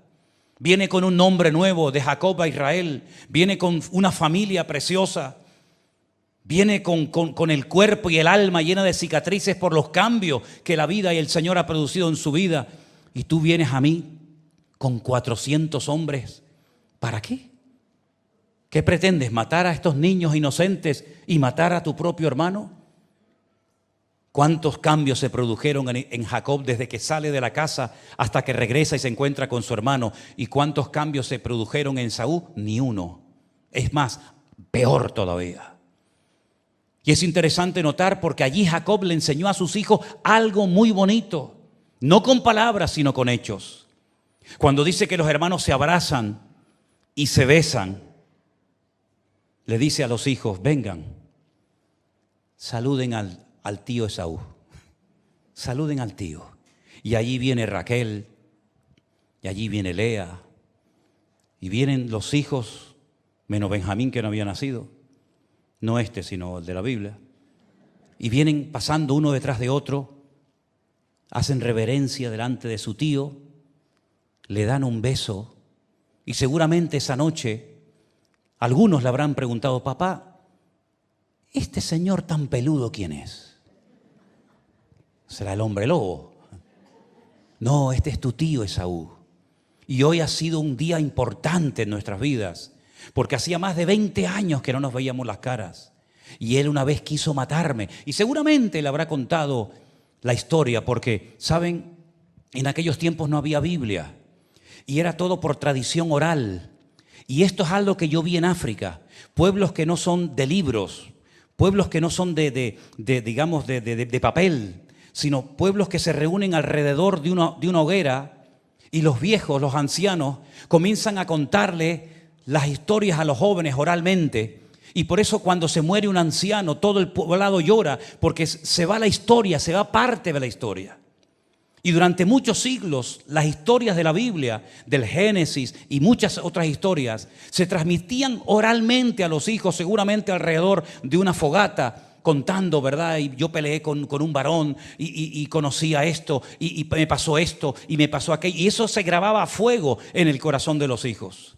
Viene con un nombre nuevo, de Jacob a Israel. Viene con una familia preciosa. Viene con el cuerpo y el alma llena de cicatrices por los cambios que la vida y el Señor ha producido en su vida. Y tú vienes a mí con 400 hombres. ¿Para qué? ¿Qué pretendes? ¿Matar a estos niños inocentes y matar a tu propio hermano? ¿Cuántos cambios se produjeron en Jacob desde que sale de la casa hasta que regresa y se encuentra con su hermano? ¿Y cuántos cambios se produjeron en Esaú? Ni uno. Es más, peor todavía. Y es interesante notar porque allí Jacob le enseñó a sus hijos algo muy bonito. No con palabras, sino con hechos. Cuando dice que los hermanos se abrazan y se besan, le dice a los hijos, vengan, saluden al tío Esaú, saluden al tío. Y allí viene Raquel, y allí viene Lea, y vienen los hijos, menos Benjamín que no había nacido, no este sino el de la Biblia, y vienen pasando uno detrás de otro, hacen reverencia delante de su tío, le dan un beso, y seguramente esa noche algunos le habrán preguntado, papá, ¿este señor tan peludo quién es? ¿Será el hombre lobo? No, este es tu tío Esaú. Y hoy ha sido un día importante en nuestras vidas, porque hacía más de 20 años que no nos veíamos las caras. Y él una vez quiso matarme. Y seguramente le habrá contado la historia, porque, ¿saben? En aquellos tiempos no había Biblia. Y era todo por tradición oral. Y esto es algo que yo vi en África. Pueblos que no son de libros, pueblos que no son de papel, sino pueblos que se reúnen alrededor de una hoguera y los viejos, los ancianos, comienzan a contarle las historias a los jóvenes oralmente. Y por eso cuando se muere un anciano, todo el poblado llora, porque se va la historia, se va parte de la historia. Y durante muchos siglos, las historias de la Biblia, del Génesis y muchas otras historias, se transmitían oralmente a los hijos, seguramente alrededor de una fogata, contando, ¿verdad? Y yo peleé con un varón y conocí a esto, y me pasó esto, y me pasó aquello. Y eso se grababa a fuego en el corazón de los hijos.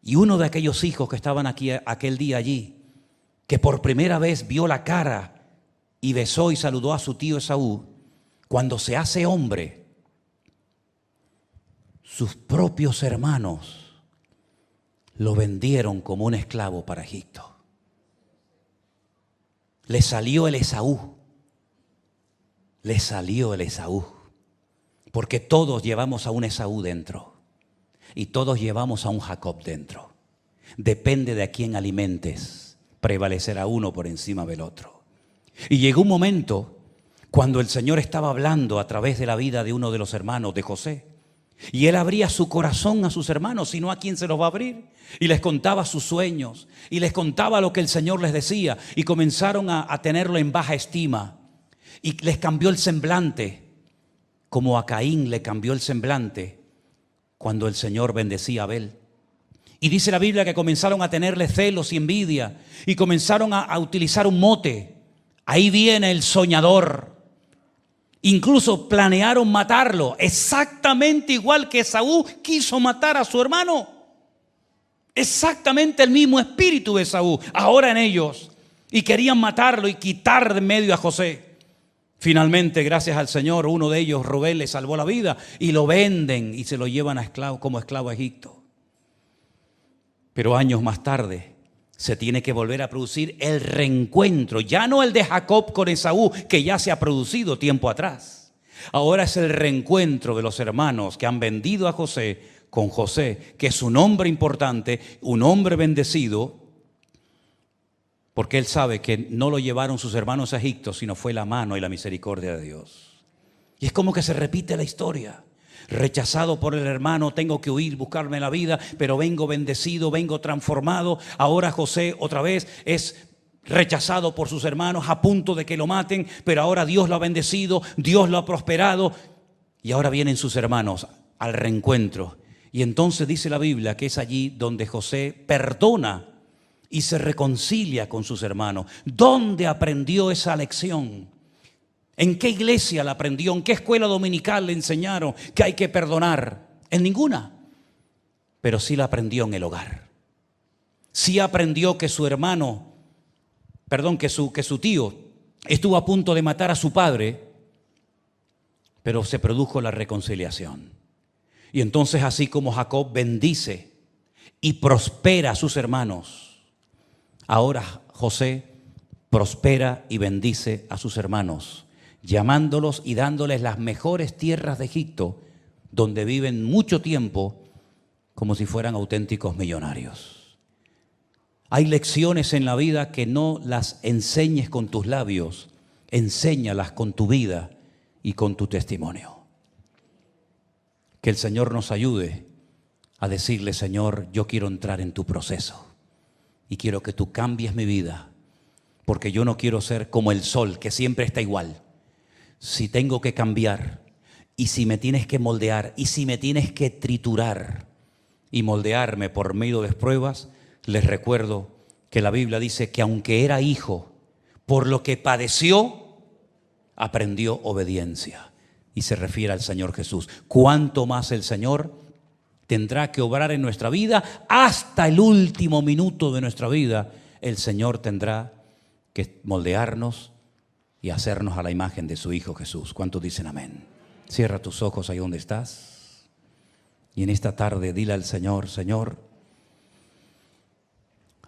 Y uno de aquellos hijos que estaban aquí aquel día allí, que por primera vez vio la cara y besó y saludó a su tío Esaú, cuando se hace hombre, sus propios hermanos lo vendieron como un esclavo para Egipto. Le salió el Esaú. Le salió el Esaú. Porque todos llevamos a un Esaú dentro. Y todos llevamos a un Jacob dentro. Depende de a quién alimentes, prevalecerá uno por encima del otro. Y llegó un momento cuando el Señor estaba hablando a través de la vida de uno de los hermanos de José. Y él abría su corazón a sus hermanos, sino a quién se los va a abrir. Y les contaba sus sueños, y les contaba lo que el Señor les decía. Y comenzaron a tenerlo en baja estima. Y les cambió el semblante, como a Caín le cambió el semblante cuando el Señor bendecía a Abel. Y dice la Biblia que comenzaron a tenerle celos y envidia, y comenzaron a utilizar un mote. Ahí viene el soñador. Incluso planearon matarlo, exactamente igual que Esaú quiso matar a su hermano. Exactamente el mismo espíritu de Esaú, ahora en ellos. Y querían matarlo y quitar de en medio a José. Finalmente, gracias al Señor, uno de ellos, Rubén, le salvó la vida y lo venden y se lo llevan como esclavo a Egipto. Pero años más tarde se tiene que volver a producir el reencuentro, ya no el de Jacob con Esaú, que ya se ha producido tiempo atrás. Ahora es el reencuentro de los hermanos que han vendido a José con José, que es un hombre importante, un hombre bendecido, porque él sabe que no lo llevaron sus hermanos a Egipto, sino fue la mano y la misericordia de Dios. Y es como que se repite la historia. Rechazado por el hermano, tengo que huir, buscarme la vida, pero vengo bendecido, vengo transformado. Ahora José otra vez es rechazado por sus hermanos, a punto de que lo maten, pero ahora Dios lo ha bendecido, Dios lo ha prosperado, y ahora vienen sus hermanos al reencuentro. Y entonces dice la Biblia que es allí donde José perdona y se reconcilia con sus hermanos. ¿Dónde aprendió esa lección? ¿En qué iglesia la aprendió? ¿En qué escuela dominical le enseñaron que hay que perdonar? En ninguna. Pero sí la aprendió en el hogar. Sí aprendió que su hermano, que su tío estuvo a punto de matar a su padre, pero se produjo la reconciliación. Y entonces, así como Jacob bendice y prospera a sus hermanos, ahora José prospera y bendice a sus hermanos, llamándolos y dándoles las mejores tierras de Egipto, donde viven mucho tiempo como si fueran auténticos millonarios. Hay lecciones en la vida que no las enseñes con tus labios, enséñalas con tu vida y con tu testimonio. Que el Señor nos ayude a decirle: Señor, yo quiero entrar en tu proceso y quiero que tú cambies mi vida, porque yo no quiero ser como el sol que siempre está igual. Si tengo que cambiar, y si me tienes que moldear, y si me tienes que triturar y moldearme por medio de pruebas, les recuerdo que la Biblia dice que aunque era hijo, por lo que padeció, aprendió obediencia. Y se refiere al Señor Jesús. ¿Cuánto más el Señor tendrá que obrar en nuestra vida? Hasta el último minuto de nuestra vida, el Señor tendrá que moldearnos y hacernos a la imagen de su Hijo Jesús. ¿Cuántos dicen amén? Cierra tus ojos ahí donde estás. Y en esta tarde dile al Señor: Señor,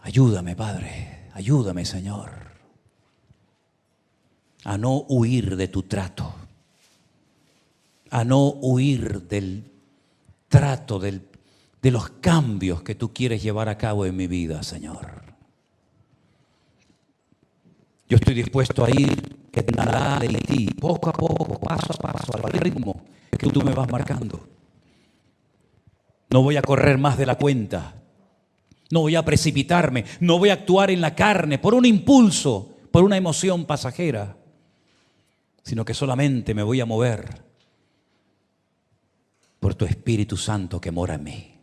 ayúdame, Padre, ayúdame, Señor, a no huir de tu trato, a no huir del trato, de los cambios que tú quieres llevar a cabo en mi vida, Señor. Yo estoy dispuesto a ir de ti, poco a poco, paso a paso, al ritmo que tú me vas marcando. No voy a correr más de la cuenta, no voy a precipitarme, no voy a actuar en la carne por un impulso, por una emoción pasajera, sino que solamente me voy a mover por tu Espíritu Santo que mora en mí.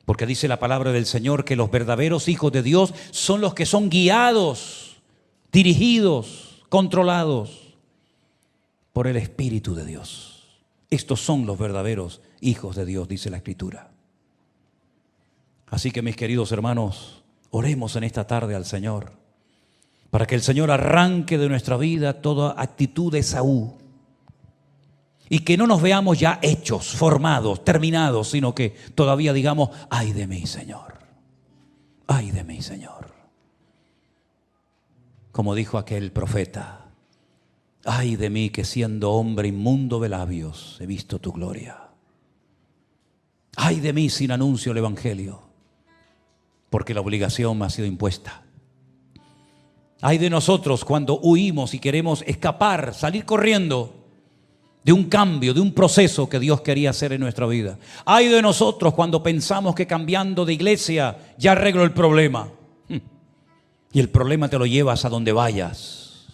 Porque dice la palabra del Señor que los verdaderos hijos de Dios son los que son guiados, dirigidos, controlados por el Espíritu de Dios. Estos son los verdaderos hijos de Dios, dice la Escritura. Así que, mis queridos hermanos, oremos en esta tarde al Señor para que el Señor arranque de nuestra vida toda actitud de Esaú y que no nos veamos ya hechos, formados, terminados, sino que todavía digamos: ay de mí, Señor, ay de mí, Señor. Como dijo aquel profeta: ay de mí, que siendo hombre inmundo de labios he visto tu gloria. Ay de mí sin anuncio el Evangelio, porque la obligación me ha sido impuesta. Ay de nosotros cuando huimos y queremos escapar, salir corriendo de un cambio, de un proceso que Dios quería hacer en nuestra vida. Ay de nosotros cuando pensamos que cambiando de iglesia ya arreglo el problema. Y el problema te lo llevas a donde vayas.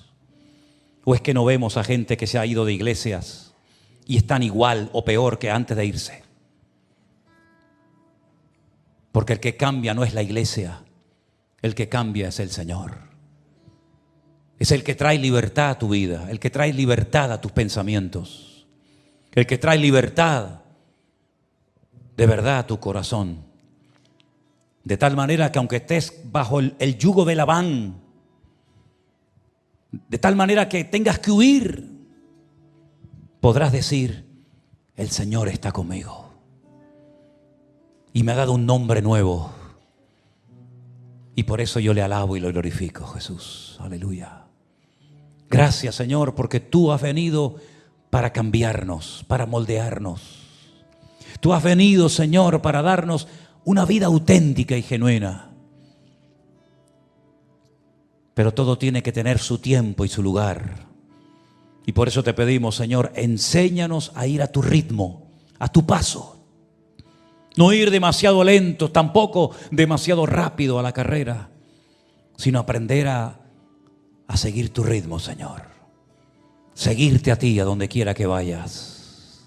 ¿O es que no vemos a gente que se ha ido de iglesias y están igual o peor que antes de irse? Porque el que cambia no es la iglesia, el que cambia es el Señor. Es el que trae libertad a tu vida, el que trae libertad a tus pensamientos, el que trae libertad de verdad a tu corazón. De tal manera que aunque estés bajo el yugo de Labán, de tal manera que tengas que huir, podrás decir: el Señor está conmigo y me ha dado un nombre nuevo, y por eso yo le alabo y lo glorifico, Jesús. Aleluya. Gracias, Señor, porque tú has venido para cambiarnos, para moldearnos. Tú has venido, Señor, para darnos una vida auténtica y genuina. Pero todo tiene que tener su tiempo y su lugar. Y por eso te pedimos, Señor, enséñanos a ir a tu ritmo, a tu paso. No ir demasiado lento, tampoco demasiado rápido a la carrera, sino aprender a seguir tu ritmo, Señor. Seguirte a ti a donde quiera que vayas,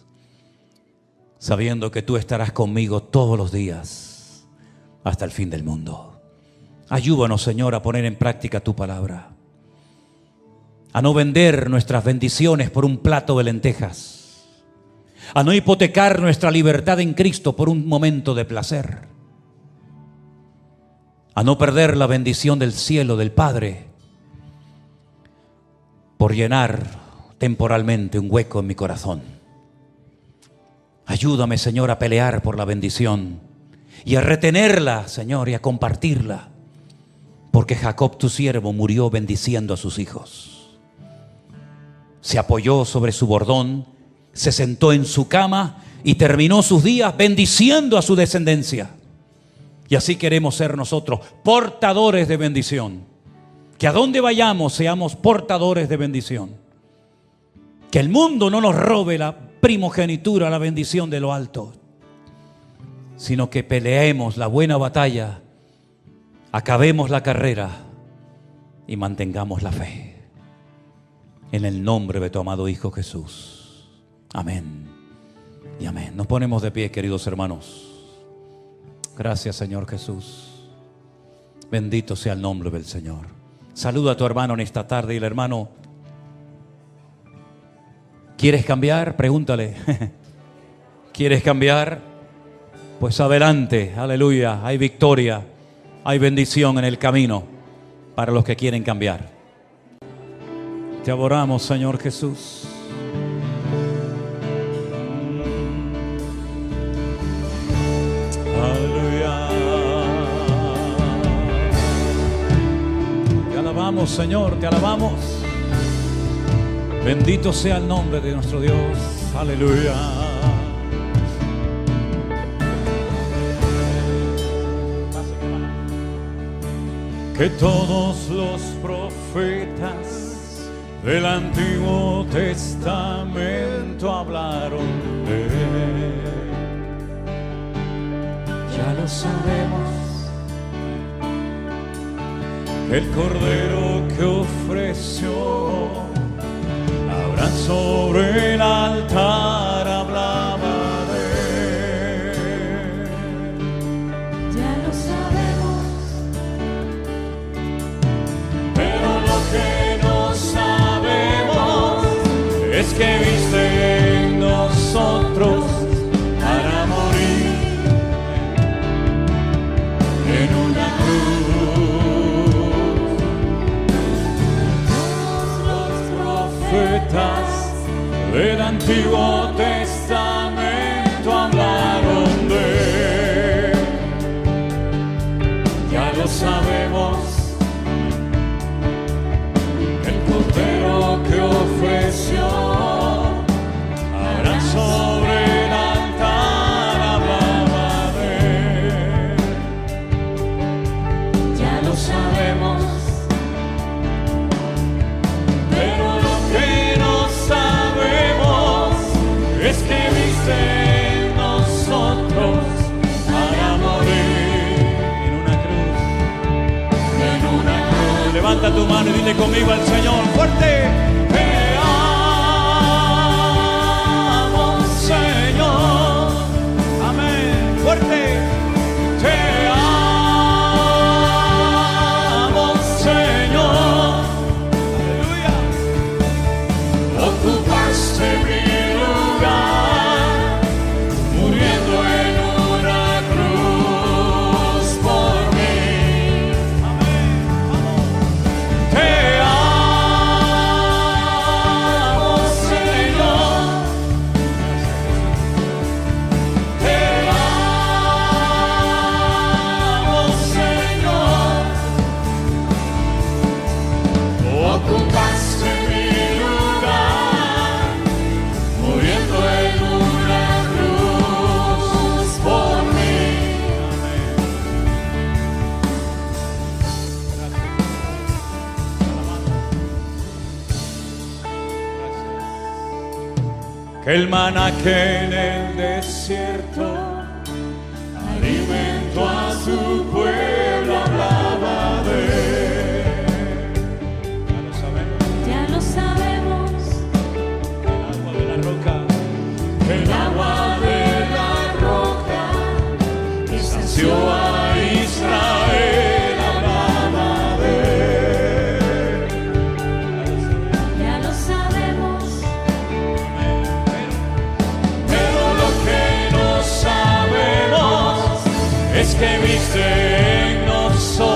sabiendo que tú estarás conmigo todos los días hasta el fin del mundo. Ayúdanos, Señor, a poner en práctica tu palabra, a no vender nuestras bendiciones por un plato de lentejas, a no hipotecar nuestra libertad en Cristo por un momento de placer, a no perder la bendición del cielo, del Padre, por llenar temporalmente un hueco en mi corazón. Ayúdame, Señor, a pelear por la bendición y a retenerla, Señor, y a compartirla, porque Jacob, tu siervo, murió bendiciendo a sus hijos. Se apoyó sobre su bordón, se sentó en su cama y terminó sus días bendiciendo a su descendencia. Y así queremos ser nosotros, portadores de bendición. Que a donde vayamos seamos portadores de bendición. Que el mundo no nos robe la primogenitura, la bendición de lo alto, sino que peleemos la buena batalla, acabemos la carrera y mantengamos la fe. En el nombre de tu amado Hijo Jesús. Amén y amén. Nos ponemos de pie, queridos hermanos. Gracias, Señor Jesús. Bendito sea el nombre del Señor. Saluda a tu hermano en esta tarde y el hermano, ¿quieres cambiar? Pregúntale. ¿Quieres cambiar? Pues adelante, aleluya. Hay victoria, hay bendición en el camino para los que quieren cambiar. Te adoramos, Señor Jesús. Aleluya. Te alabamos, Señor, te alabamos. Bendito sea el nombre de nuestro Dios. Aleluya. Que todos los profetas del Antiguo Testamento hablaron de él. Ya lo sabemos, que el Cordero que ofreció Abraham sobre el altar hablaba de él. Ya lo sabemos, pero lo que no sabemos es que viste en nosotros para morir en una cruz. Todos los profetas del Antiguo Testamento hablaron de él. Ya lo sabemos, el Cordero que ofreció Abraham sobre el altar hablaba de él. ya lo sabemos, Pero lo que no sabemos es que viste en nosotros para morir en una cruz. En una cruz. Levanta tu mano y dile conmigo al Señor fuerte: te amo, Señor. Amén. Fuerte. Te amo, Señor. Aleluya. Ocupaste mi lugar, muriendo en una cruz por mí. Amén. Vamos. Te amo, Señor. Te amo, Señor. Ocupaste mi lugar, muriendo en una cruz por mí. Que el maná que en el desierto alimentó a su pueblo hablaba de él. Ya lo sabemos. ya lo sabemos, El agua de la roca, el agua de la roca que sació a Israel hablaba de él. ya lo sabemos, Pero lo que no sabemos es que viste en nosotros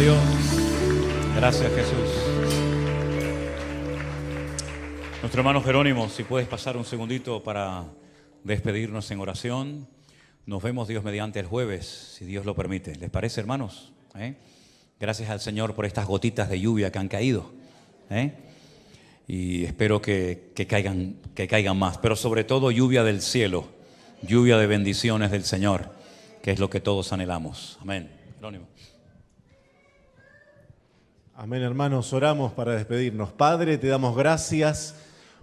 Dios. Gracias, Jesús. Nuestro hermano Jerónimo, si puedes pasar un segundito para despedirnos en oración. Nos vemos, Dios mediante, el jueves, si Dios lo permite. ¿Les parece, hermanos? Gracias al Señor por estas gotitas de lluvia que han caído. Y espero que caigan más, pero sobre todo lluvia del cielo, lluvia de bendiciones del Señor, que es lo que todos anhelamos. Amén. Jerónimo. Amén, hermanos, oramos para despedirnos. Padre, te damos gracias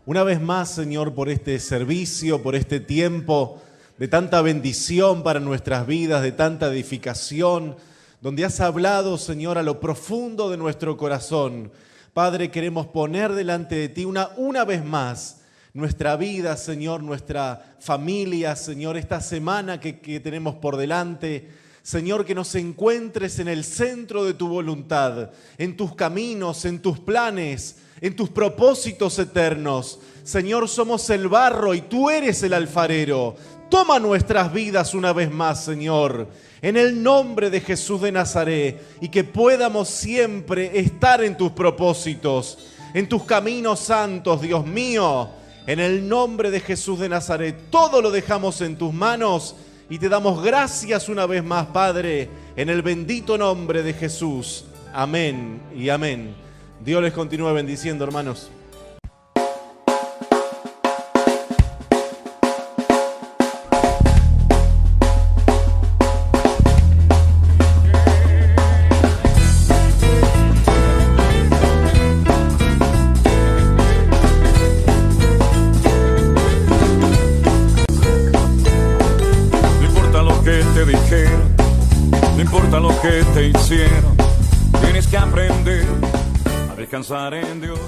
una vez más, Señor, por este servicio, por este tiempo de tanta bendición para nuestras vidas, de tanta edificación, donde has hablado, Señor, a lo profundo de nuestro corazón. Padre, queremos poner delante de ti una vez más nuestra vida, Señor, nuestra familia, Señor, esta semana que tenemos por delante. Señor, que nos encuentres en el centro de tu voluntad, en tus caminos, en tus planes, en tus propósitos eternos. Señor, somos el barro y tú eres el alfarero. Toma nuestras vidas una vez más, Señor, en el nombre de Jesús de Nazaret, y que podamos siempre estar en tus propósitos, en tus caminos santos, Dios mío. En el nombre de Jesús de Nazaret, todo lo dejamos en tus manos y te damos gracias una vez más, Padre, en el bendito nombre de Jesús. Amén y amén. Dios les continúe bendiciendo, hermanos. Que te hicieron, tienes que aprender a descansar en Dios.